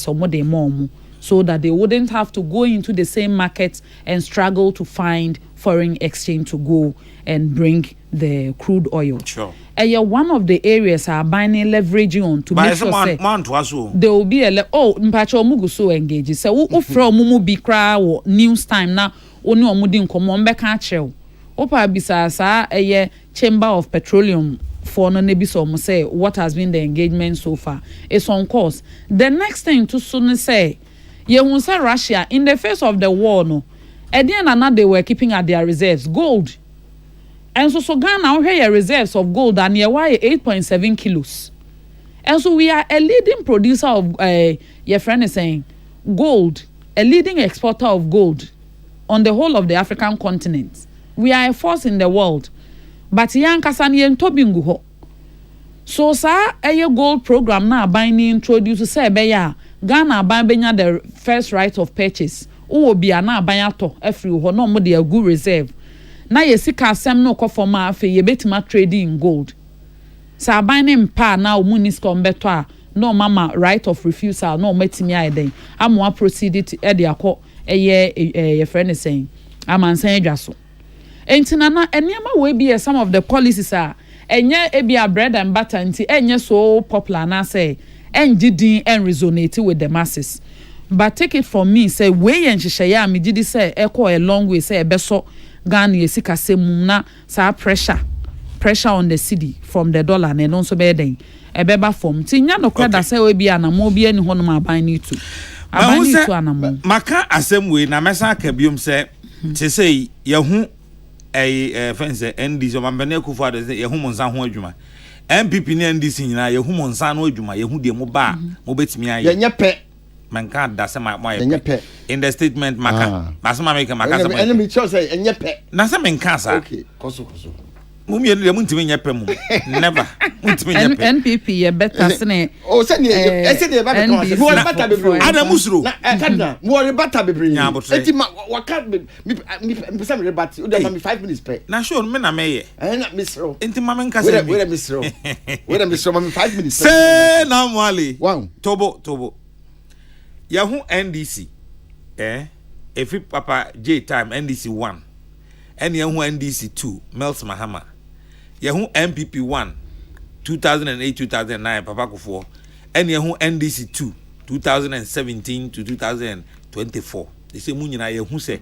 or more so that they wouldn't have to go into the same market and struggle to find foreign exchange to go and bring the crude oil. Sure. One of the areas are buying leveraging on to make sure there will be mpacho mugu so engage. So from mumu bi kra news time na oni omudi nkomo mbeka akyerɛw. Opa bisa sa Chamber of Petroleum for no nebi so say what has been the engagement so far. It's on course. The next thing to soon say Yehunsa Russia in the face of the war no Ediana they were keeping at their reserves gold. And so Ghana we have reserves of gold and near 8.7 kilos. And so we are a leading producer of your friend is saying gold, a leading exporter of gold on the whole of the African continent. We are a force in the world. But yan kasani en tobingu ho. So sa a gold program na binding introduce say beya Ghana banya the first right of purchase. Uwo bi na banya to every ho no mo de good reserve. Na yesika asem no kofoma afa ye betima trading gold. Sa binding pa na omunis kombeto a no mama right of refusal no metimi ayden. Amwa proceed it e de akọ ye friend is saying amansan adwaso. Entina na eniama we be some of the policies are enye ebia bread and butter nti enye so popular na say engidin and resonate with the masses. but take it from me say we and nhyehyɛ a me gidi say echo a long way say ebeso Ghana yesi kase mum na sa pressure on the cedi from the dollar na no so be den ebeba form ti nya no kwada say we bia na mo bia ni ho no aban ni tu aban ni tu anamo maka asem we na mesa ka biom say te say yehu fence NDC o mambene ku for de yehu monsa ho adwuma MPP ni NDC nyina yehu monsa no adwuma yehu de mo ba mo betimi aye ye pe manka da se ma in the statement maka masema make maka se enemy choose enye pe na se menka sa okay koso mum ye de muntimi nye pe mum never muntimi nye pe NPP ye better sene o se ni e se de ba be kan se mo bata bebre ada musuro na kadna mo bata bebre enti ma waka mi se me bata o de ma me 5 minutes pe na sure me na me ye na misro enti ma menka se we misro ma me 5 minutes se na mwale wow tobo Yahoo NDC every papa J time NDC 1 and Yahoo NDC 2 Mels Mahama Yahoo MPP 1 2008-2009 papa Kufo and Yahoo NDC 2 2017 to 2024 they say munyina Yahoo say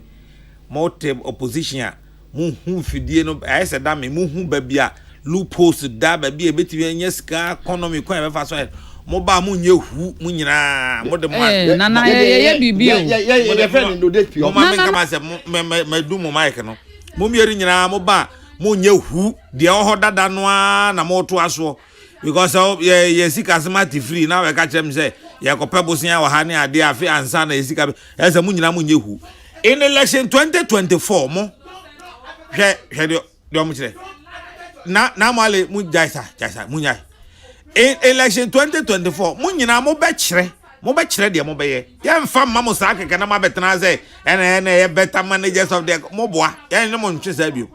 more opposition mu hu fidie no I said that me mu hu babia loopholes da babia betimi anya sika economy kwan be fa so mo ba mo nye hu mo nyina mo de mo na ye bibi o ye friend no date pio mo ma menka ma se me du mo mic no mo mieri nyina mo ba mo nye hu de o ho dada no na mo to aso because ye sika smart free na we ka chem say ye ko pebosia wa ha ne ade afi ansa na sika e se mo nyina mo nye hu in election 2024 mo hwe de mo kire na mo ale mu jaisa mu nyai in election 2024 munyina mo be kire de mo be ye mfa mama sa keke na ma betena say ene better managers of the mo boa ye ne mo ntwe sa bio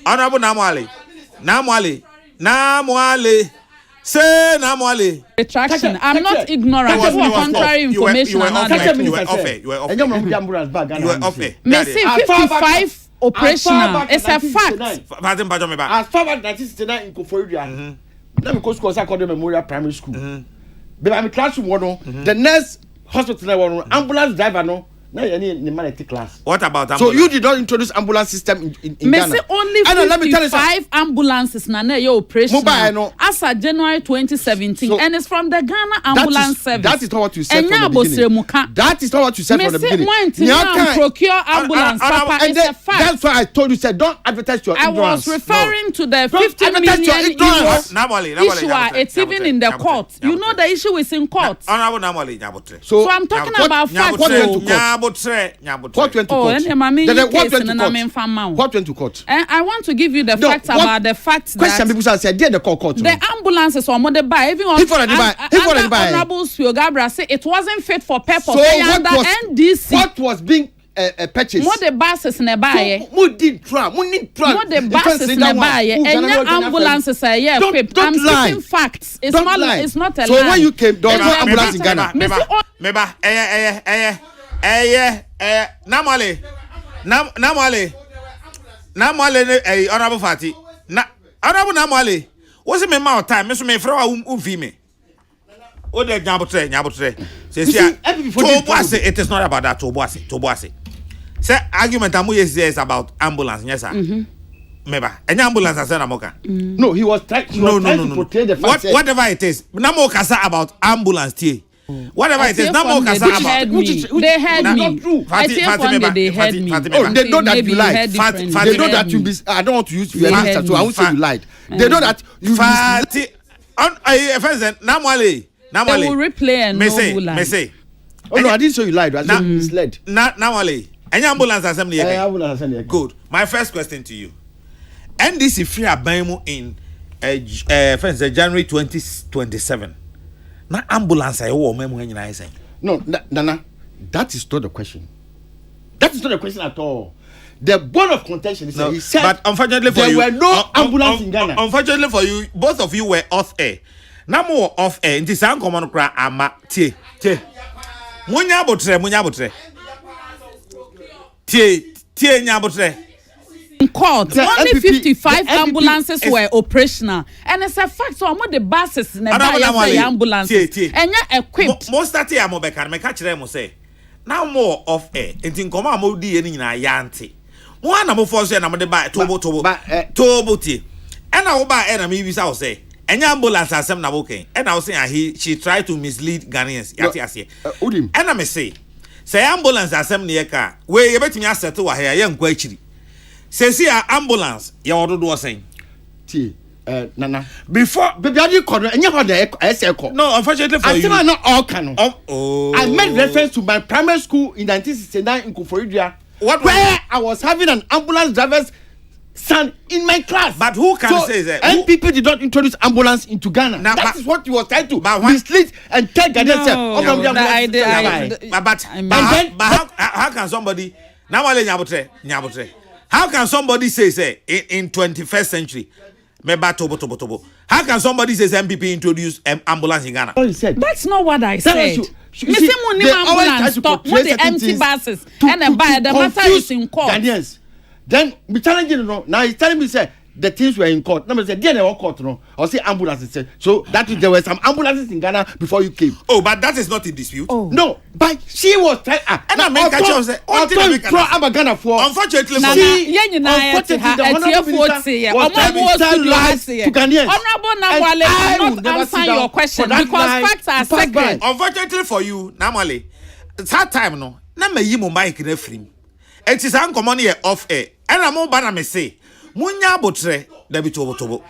honorable na mo ale say na mo ale retraction I'm not ignorant of contrary information you were off you were off me see 55 operational it's a fact as far as 1969 in Koforidua let me go school Sakode Memorial Primary School. But I'm classroom one. The next hospital one ambulance driver no. Na any man take class. What about ambulance? So you did not introduce ambulance system in Ghana. Me only 55 ambulances na your operation. As of January 2017 so, and it's from the Ghana ambulance service. That is not what you said from the beginning. That is not what you said from the beginning. You procure ambulance papa and it's a fact. That's why I told you said don't advertise your ignorance. I was referring to the 50 million euro issue. It's even in the court. You know the issue is in court. So I'm talking about facts. What went to court? What went to court? I want to give you the facts about the fact question people said there the court. The ambulances or mother by even Honorable Spiogabra say it wasn't fit for purpose. So what was NDC? What was being purchased? More the buses in a buy. More did try. More the buses in a buy. And your ambulances are equipped. I'm speaking facts. It's not a lie. So when you came, there was no ambulance in Ghana. Namale honorable Fati na honorable Namale what's me mouth time me so me frɛ wa umfi me o de nyabotre say say it is not about that to boase say argument amu is about ambulance yes sir meba any ambulance as na moka no he was trying to portray the fact whatever it is na mo kasa about ambulance tie whatever it is, Namo Kasa about. They heard me. Fatima, they heard me. Oh, they know that you lied. They know that you be. I don't want to use your answer, so I won't say you lied. They know that you. Fati, on Namwale. They will replay and me say. Oh no, I didn't say you lied. I said misled. Namwale. Any ambulance assembly? Ambulance assembly. Good. My first question to you: NDC free abaimu in January 2027. Na ambulance I wo memu nyina say. No, Nana, that is not the question. That is not the question at all. The bone of contention is he said, but unfortunately for there you, were no ambulance in Ghana. Unfortunately for you, both of you were off air. Na mo off air. Nti san komo no kra ama tie. Munya botre. Tie nya botre. In court, only 55 ambulances were operational, and it's a fact. So, I'm the buses in the ambulance, and you're equipped. Most of the time, I catch them say, now more off air enti nkoma mo di ye nyina yante mo ana mo force na mo de ba tobo tie ena wo ba na me bisa wo say enya ambulance asem na wo ken ena wo say she tried to mislead Ghanaians yati ase ena me say ambulance asem ne ye ka we ye betimi asete wa ha ye nkwa akiri say ambulance ye wododo wo say tie Nana. Before baby, I didn't call you. No, unfortunately for you. I not all canon. Oh. I made reference to my primary school in 1969 in Koforidua. Where I was having an ambulance driver's son in my class. But who can say that? NPP did not introduce ambulance into Ghana. Now, that is what you were trying to mislead and tell Ghanaians. But how can somebody how can somebody say in 21st century? How can somebody say MPP introduce ambulance in Ghana? That's not what I said. Mr. Munim ambulance stop with the empty buses and then by the matter is in court. Ghanaians. Then we challenge you know. Now he's telling me say the things were in court. Now I said, "Dear, court no." Or say ambulances. Said so that there were some ambulances in Ghana before you came. Oh, but that is not in dispute. Oh. No, but she was trying. And I make a choice. Unfortunately, for you, unfortunately, the to Ghanaians. Honorable Namwale will not answer your question because facts are sacred. Unfortunately for you, Namwale, it's hard time no. Na me yi mo mic na free. It is an common here off air. And I'm more banner me say. Munya botre debi tobo.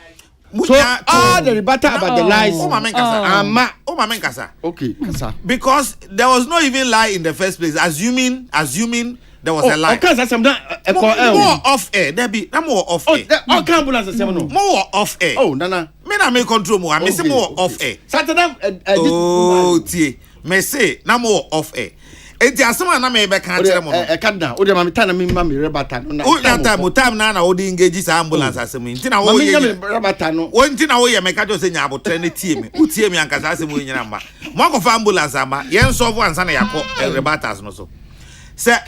So all the rebuttal about the lies. Oh my kasa. Okay, kasa. Because there was no even lie in the first place. Assuming there was a lie. Okay, that's more off air. Debi, na more off air. All ambulance no. More off air. Oh, nana. Me na me control more. Me say more off air. Saturday. Oh, tie. Me say na more off air. Enti asema na me be kan kire mo no kadna o de ma metana me ma me rebata no na o na time na o de engage sa ambulance asema enti na wo ye rebata no o enti na wo ye me ka jo se nya abotre na tie me o tie me ankasa asema o nyina mba mo akofa ambulance ama ye nso vo ansa na yakọ rebatas no so say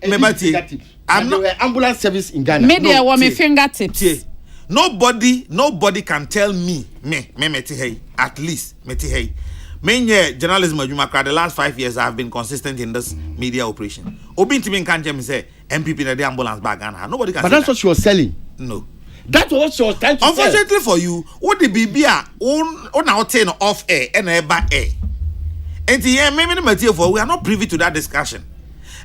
me ba tie I'm not ambulance service in Ghana media wa me fingertips nobody can tell me meti hey at least meti hey Menye journalism adwuma the last 5 years I have been consistent in this media operation. Obi ntimi kan tell me say MPP na the ambulance bag Ghana. Nobody can. But that's what she was selling. No. That's what she was trying to Unfortunately for you, what the BB on now turn off air and eba air. And the me material for we are not privy to that discussion.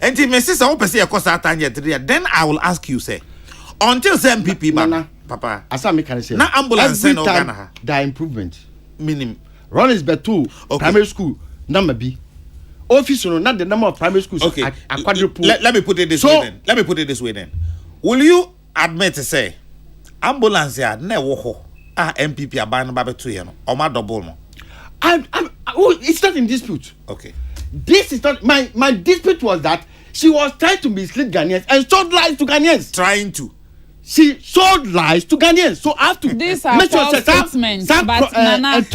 And the sister who person cost that time then I will ask you say until say MPP Nana, papa as I make can say na ambulance every time Ghana there improvement minimum Rollins Betu primary school number B office no not the number of primary schools okay quadruple. Let me put it this way then will you admit to say ambulance ya na wo ho MPP aban ba beto ye no o ma double no it's not in dispute. Okay, this is not my dispute was that she was trying to mislead Ghanaians and sold lies to Ghanaians. She sold lies to Ghanaians. So I have to these are false statements. But Nana,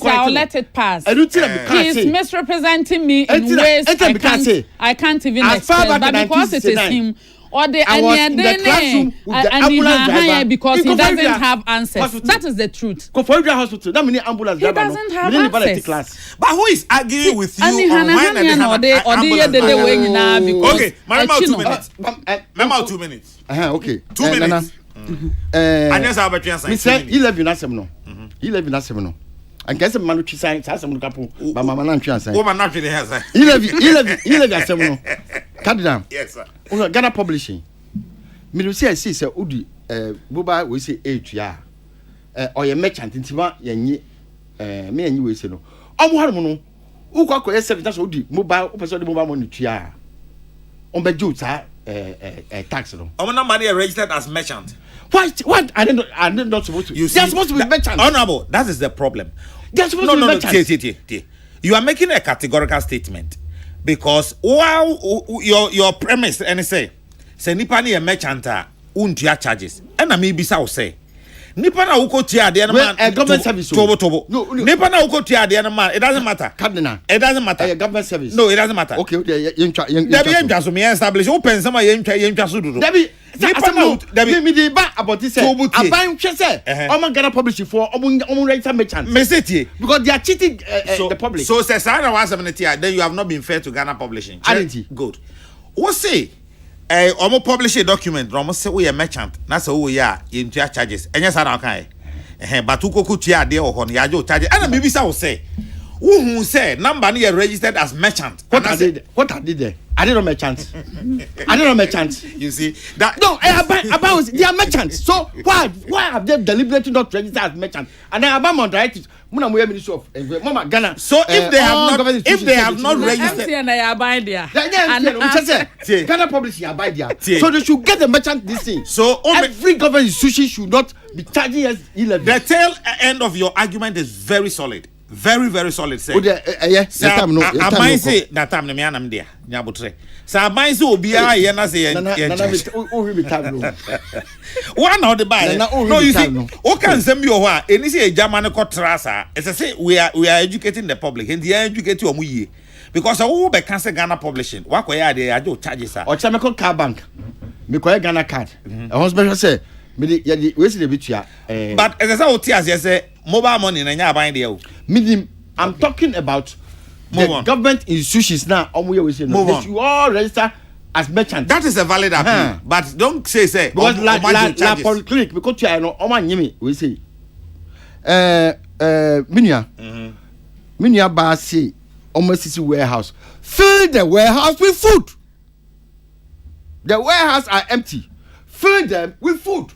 I'll let it pass. He is misrepresenting me in ways I can't even explain. But because it is him, or the because he doesn't have answers. Hospital. That is the truth. Koforidua Hospital. That many ambulance. He doesn't have answers. But who is arguing with you on when they have ambulance? Okay, Marima, 2 minutes. Marima, 2 minutes. Okay. 2 minutes. I just have a chance. We say 11 asem no. 11 asem no. And guess man which sign asem no kapo. Ba mama na ntwa sign. Wo man na twe has. 11 asem no. Kadam. Yes sir. Ghana Publishing. Me say I see say odi boba we say 8 ya. Or ye merchant ntima yenyi me yenyi we say no. Omo harum no. Ukwa ko yes service odi mobile person odi mobile money tua. On be do ta tax no. Omo na money registered as merchant. What? I didn't not supposed to. They're supposed to be merchant. Honorable, that is the problem. They're supposed to be merchant. You are making a categorical statement because while your premise and say nipa ni a merchant untia charges. And I maybe say nipa na uko tia de man government service. Tobo. Nipa na uko tia de man. It doesn't matter. Cardinal. It doesn't matter. Government service. No, it doesn't matter. Okay, Debbie establish open some establish. me the ba about this aban hwe say omo Ghana publishing for omo register merchant mesetie because they are cheating the public. So say say na 170 then you have not been fair to Ghana publishing. Good. What say omo publish a document omo say we a merchant na say we ya you charges enya say na kan but ukoku tia de ho no ya jo charges and maybe say we say who say number no registered as merchant. What I did there? I didn't know merchants. You see that about they are merchants. So why have they deliberately not registered as merchants? And then about my directive, Muna Ministry of Mama Ghana. So if they have not registered, Ghana publishing abide there. So they should get the merchant this thing. So every government institution should not be charging us 11. The tail end of your argument is very solid. Very, very solid. Say, I say that time me anam there. Nyabutre. So I say obia ye na say one of the buy. No, you see, o can say me o ha. Eni say German ko trasa. It's say we are educating the public and they are educating omu ye. Because we be cancel Ghana publishing. Wa ko ya dey ajo charges sir. O chama ko car bank. Me ko Ghana card. E hon special say me dey we see the bitua. But as I say o ti as say mobile money na nya aban dey o. I'm talking about the government institutions now. You all register as merchants. That is a valid appeal, but don't say because la polyclinic because you know Oman Yemi we say Minya ba say almost warehouse fill the warehouse with food. The warehouse are empty. Fill them with food.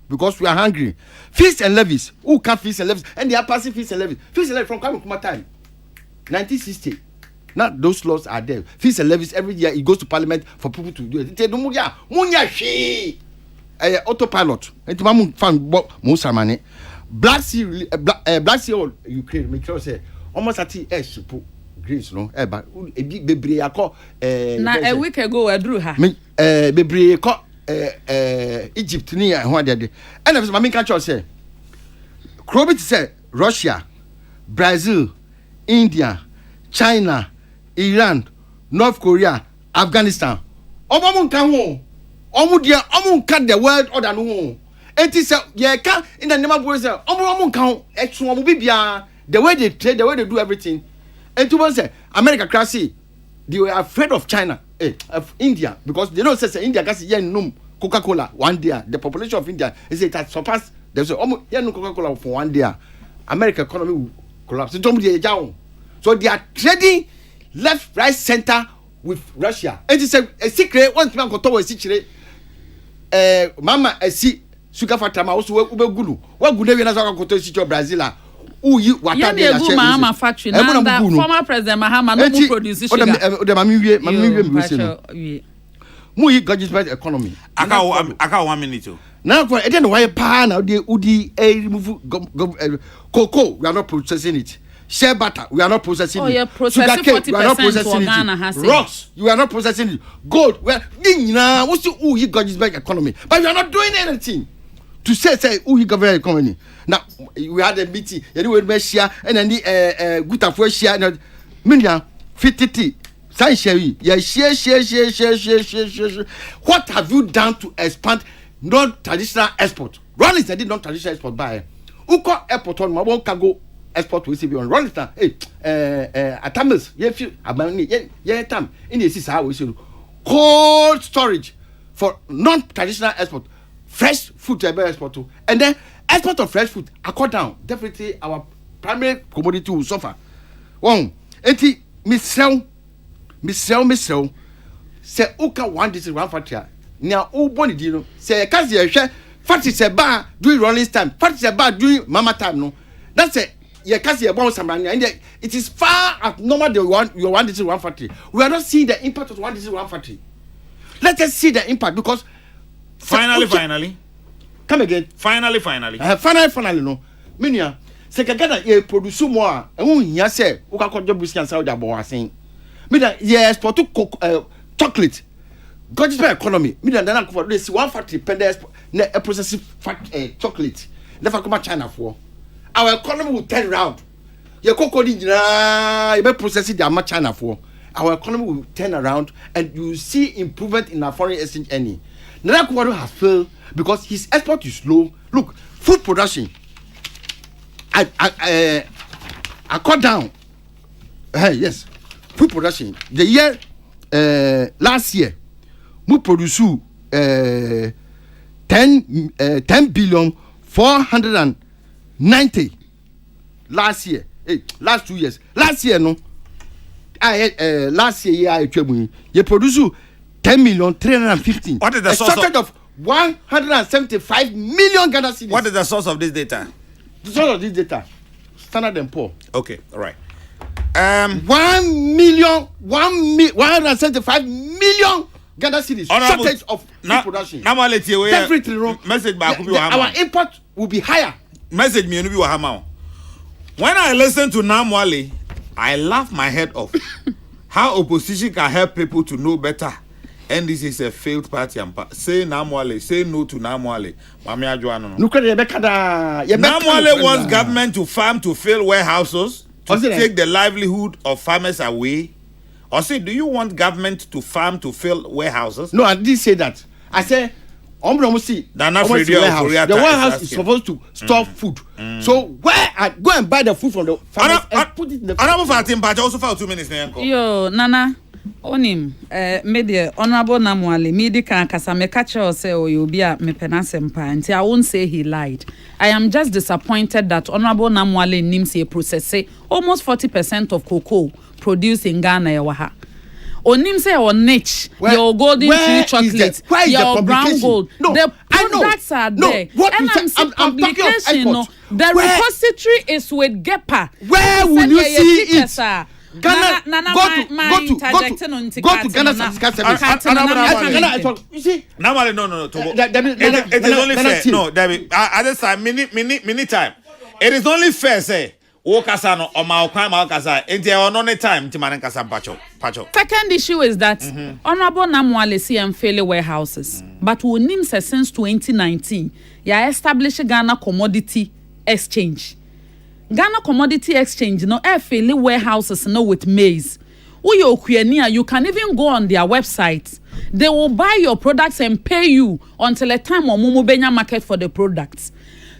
Because we are hungry. Fees and levies. Who can fees and levies? And they are passing fees and levies. Fees and levies from Kamukuma time. 1960. Now those laws are there. Fees and levies every year it goes to parliament for people to do it. They don't munya she. Autopilot. Enti mamu fan musamane. Black Sea Ukraine. Make sure say almost at shipu Greece no. But a big bebre akọ. Na a week ago I drew her. Bebre akọ. Egypt ni ho ade and if my can say Krobit say Russia, Brazil, India, China, Iran, North Korea, Afghanistan omo kan ho omo dia omo kan the world order no ho enti say ye ka in the name of say omo kan ho etu omo bibia the way they trade, the way they do everything enti one say America crazy they were afraid of China of India because they don't say India gas yen num Coca-Cola one day the population of India is it has surpassed they say yen no Coca-Cola for one day American economy will collapse so they are trading left right center with Russia and it's a secret one man go to secret mama see sugar factory ma also we gulu we gulu we na so go to secret Brazil uyi wata de ya mama factory na former president Mahama no more produce sugar the mami we say mu yi gadget economy aka 1 minute now for e dey why pa na dey udi remove cocoa we are not processing it shea butter we are not processing it sugar cane we are not processing it rocks you are not processing it gold we nyina we see uyi gadget economy but we are not doing anything to say uyi government economy. Now we had a meeting. Anyway, we share and then the good of share. Now, Minya 50. Say share. What have you done to expand non-traditional export? Rollins did non-traditional export by Uko airport on Mabon cargo export we see on Rollins. Hey, Atamis. Yeah, time in the system how we see cold storage for non-traditional export. Fresh food to export to, and then export of fresh food I cut down. Definitely our primary commodity will suffer. One, enti misel. Say uka one this is one factory. Now who born it you know? Say cause you share factory say bar during Rollins time. Factory say bar during Mama time no. That's it. Yeah, cause you born somewhere and it is far abnormal the one you want this is one factory. We are not seeing the impact of one this is one factory. Let us see the impact because. Finally. Come again. Finally. Finally, no. Minya, se kagada ye produce more. E won hia se wo ka kojo business Saudi abo asen. Minya ye export to chocolate. Gorgeous economy. Minya na ko for this one factory pende export na processing chocolate. Never come China for. Our economy will turn around. Ye cocoa ni nyina ye be processing the China for. our economy will turn around and you see improvement in our foreign exchange earning. Nana Akufo-Addo has failed because his export is low. Look, food production. I cut down. Yes, food production. The year last year, we produced 10 billion 490 last year. Last 2 years. Last year, no. Last year, you produced 10 million 315. What is the source of 175 million Ghana cedis? What is the source of this data? The source of this data, Standard & Poor. Okay, all right. 175 million Ghana cedis shortage of food production. Definitely wrong. Message our import will be higher. Message me no be wahama. When I listen to Namwale, I laugh my head off. How opposition can help people to know better. And this is a failed party. Say Namwale, say no to Namwale. Namwale wants government to farm to fill warehouses to take the livelihood of farmers away. Or say, do you want government to farm to fill warehouses? No, I didn't say that. I said, the warehouse is supposed to store food. So where I go and buy the food from the farmers and put it in the Yo, Nana. Onim media honorable Namwale medi kan kasa me catch say o you be a me penasempa nti I won't say he lied. I am just disappointed that honorable Namwale nim say process almost 40% of cocoa produced in Ghana yawa. Onim say on niche your golden tree chocolate your brown gold. No, the products are there. And I'm saying publication no. The repository is with GEPA. Where will you see it? Ghana, go to Ghana. You see, no. It is only fair. No, David. At this time, mini time. It is only fair. Say, Okasano or Maokasa. Into our only time to Manankasa Pacho. Second issue is that Honorable Namwale see and fail warehouses, but we name since 2019. Ya established Ghana Commodity Exchange. Ghana Commodity Exchange no fail warehouses no with maize. You can even go on their website. They will buy your products and pay you until a time or mumu benya market for the products.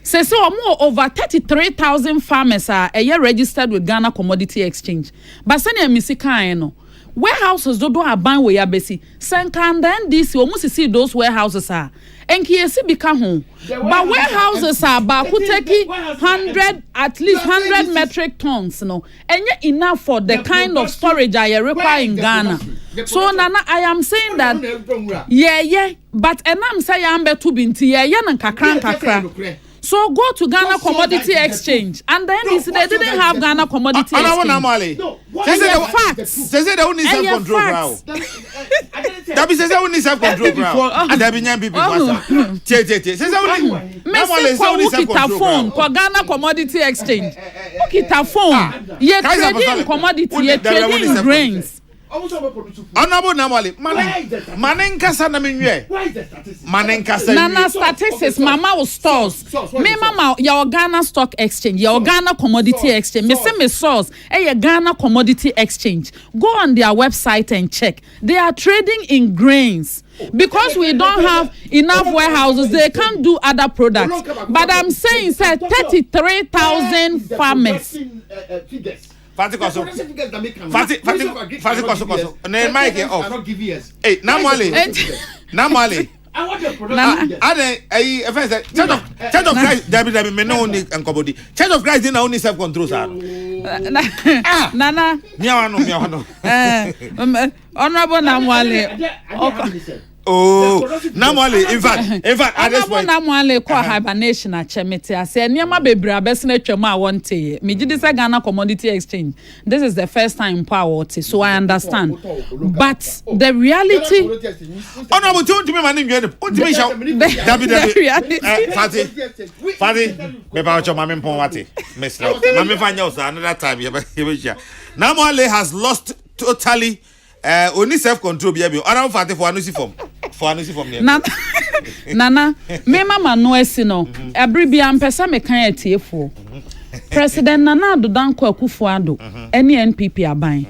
So more over 33,000 farmers are a year registered with Ghana Commodity Exchange. But senior misika no warehouses do aban we yabesi. Senkan then this almost see those warehouses are. And Kesseh become home. But warehouses are about take 100 at least 100 metric tons, no, and yet enough for the kind of storage I require in Ghana. So Nana, I am saying that but and I'm saying I'm better binti and kakra. So go to Ghana Commodity Exchange, and then they didn't have Ghana Commodity Exchange. Facts. They say they only self-control now. That be say only self-control now. That be young people. Say only self-control phone for Ghana Commodity Exchange. Kita phone. You're trading commodity. You're trading grains. Honorable Namwale, Manenkasa na minwe. Why is the statistics? Manenkasa. Nana statistics, mama will stores. Me mama, your Ghana Stock Exchange, your Ghana Commodity Exchange. Me say me source, your Ghana Commodity Exchange. Go on their website and check. They are trading in grains. Because we don't have enough warehouses, they can't do other products. But I'm saying, sir, 33,000 farmers. Fati koso. Ne mic off. Hey, Namwale. I want the product. Church of Christ, David, me no only nkobodi. Church of Christ didn't only self-control, sir. Nana. Miawano. Honorable Namwale. Oh, Namwale, in fact, at this point, Namwale call hibernation at Chemete. I say, Niama Bebra, Besne Chema, one day. Mijidisa Ghana Commodity Exchange. This is the first time in power, so I understand. But the reality. Oh, no, but don't me, my name, the reality. Fati, Beba, Mamma Pomati, Mr. Mamma Fanyos, another time. Namwale has lost totally. Only self-control be able. Around 40 for anusi form. Nana, me mama no esino. Every be ampesa me kan etie for. President Nana Addo Dankwa Akufo-Addo, any NPP aban.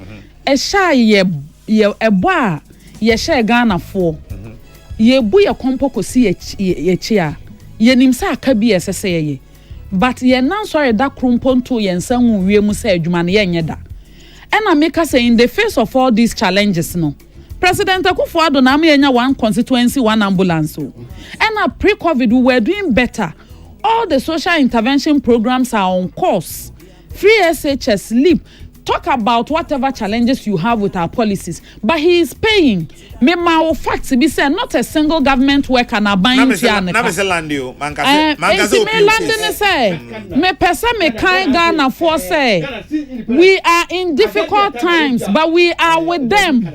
sha ye ebo a ye sha Ghana for ye bu ye kompo kosi ye chi a ye nim sa aka bi esese ye but ye nan sorry da krumpo to ye nsan wu wiem sa adwuma na ye nyeda and I make us say in the face of all these challenges no President Akufo-Addo na anya one constituency one ambulance so and pre-COVID we were doing better. All the social intervention programs are on course. Free SHS, LEAP. Talk about whatever challenges you have with our policies. But he is paying. Me ma facts be said not a single government worker na buying tiana. Na me se land you. Me land say. Me pesa me kind Ghana for say. We are in difficult times, but we are with them.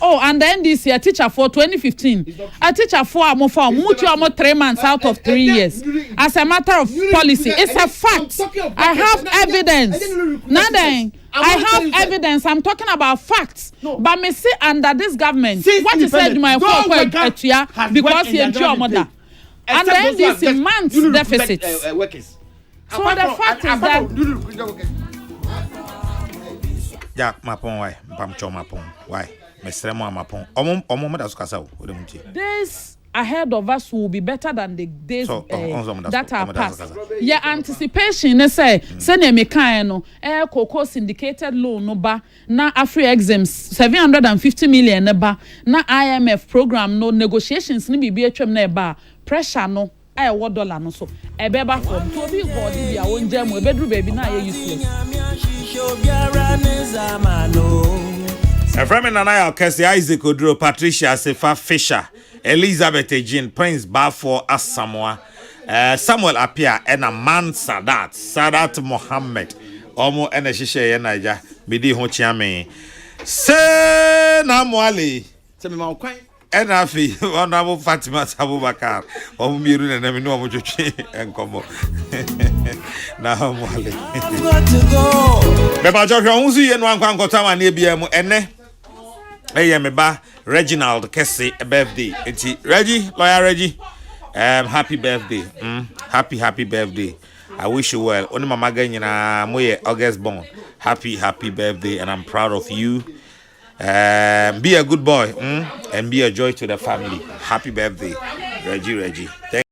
Oh, and then this year, teacher for 2015, a teacher for almost 3 months out of 3 years. As a matter of policy, it's a fact. I have evidence. Nothing. I have evidence. I'm talking about facts. But me see under this government, what is said my because he is your mother. And then this month's deficit. So the fact is that. Yeah, my point why? My point why? This ahead of us will be better than the days that are past. Yeah, anticipation say me kind no cocoa syndicated loan no ba na Afri exams 750 million ba na IMF program no negotiations ni bibi atwam na ba pressure no what dollar no so beba from to be body bia wonja mu ebedru baby na useless. From Nana Kesseh, Isaac Odro, Patricia Sefa Fisher, Elizabeth Jean, Prince Balfour Asamoah, Samuel Apia, and a man Sadat Mohammed, Omo and a Shisha Yanaja, Midi Hochiame. Se Namwali, and Afi, Honorable Fatima Abubakar, Omiru and Amino Mojuchi, and Como. Now, Mwali. Beba Joshua Unzi and one Kotama near BM, and hey, me ba Reginald Kesseh birthday. Reggie, lawyer Reggie. Happy birthday. Happy birthday. I wish you well. Only mama ganyina moye August born. Happy birthday, and I'm proud of you. Be a good boy, and be a joy to the family. Happy birthday, Reggie. Thank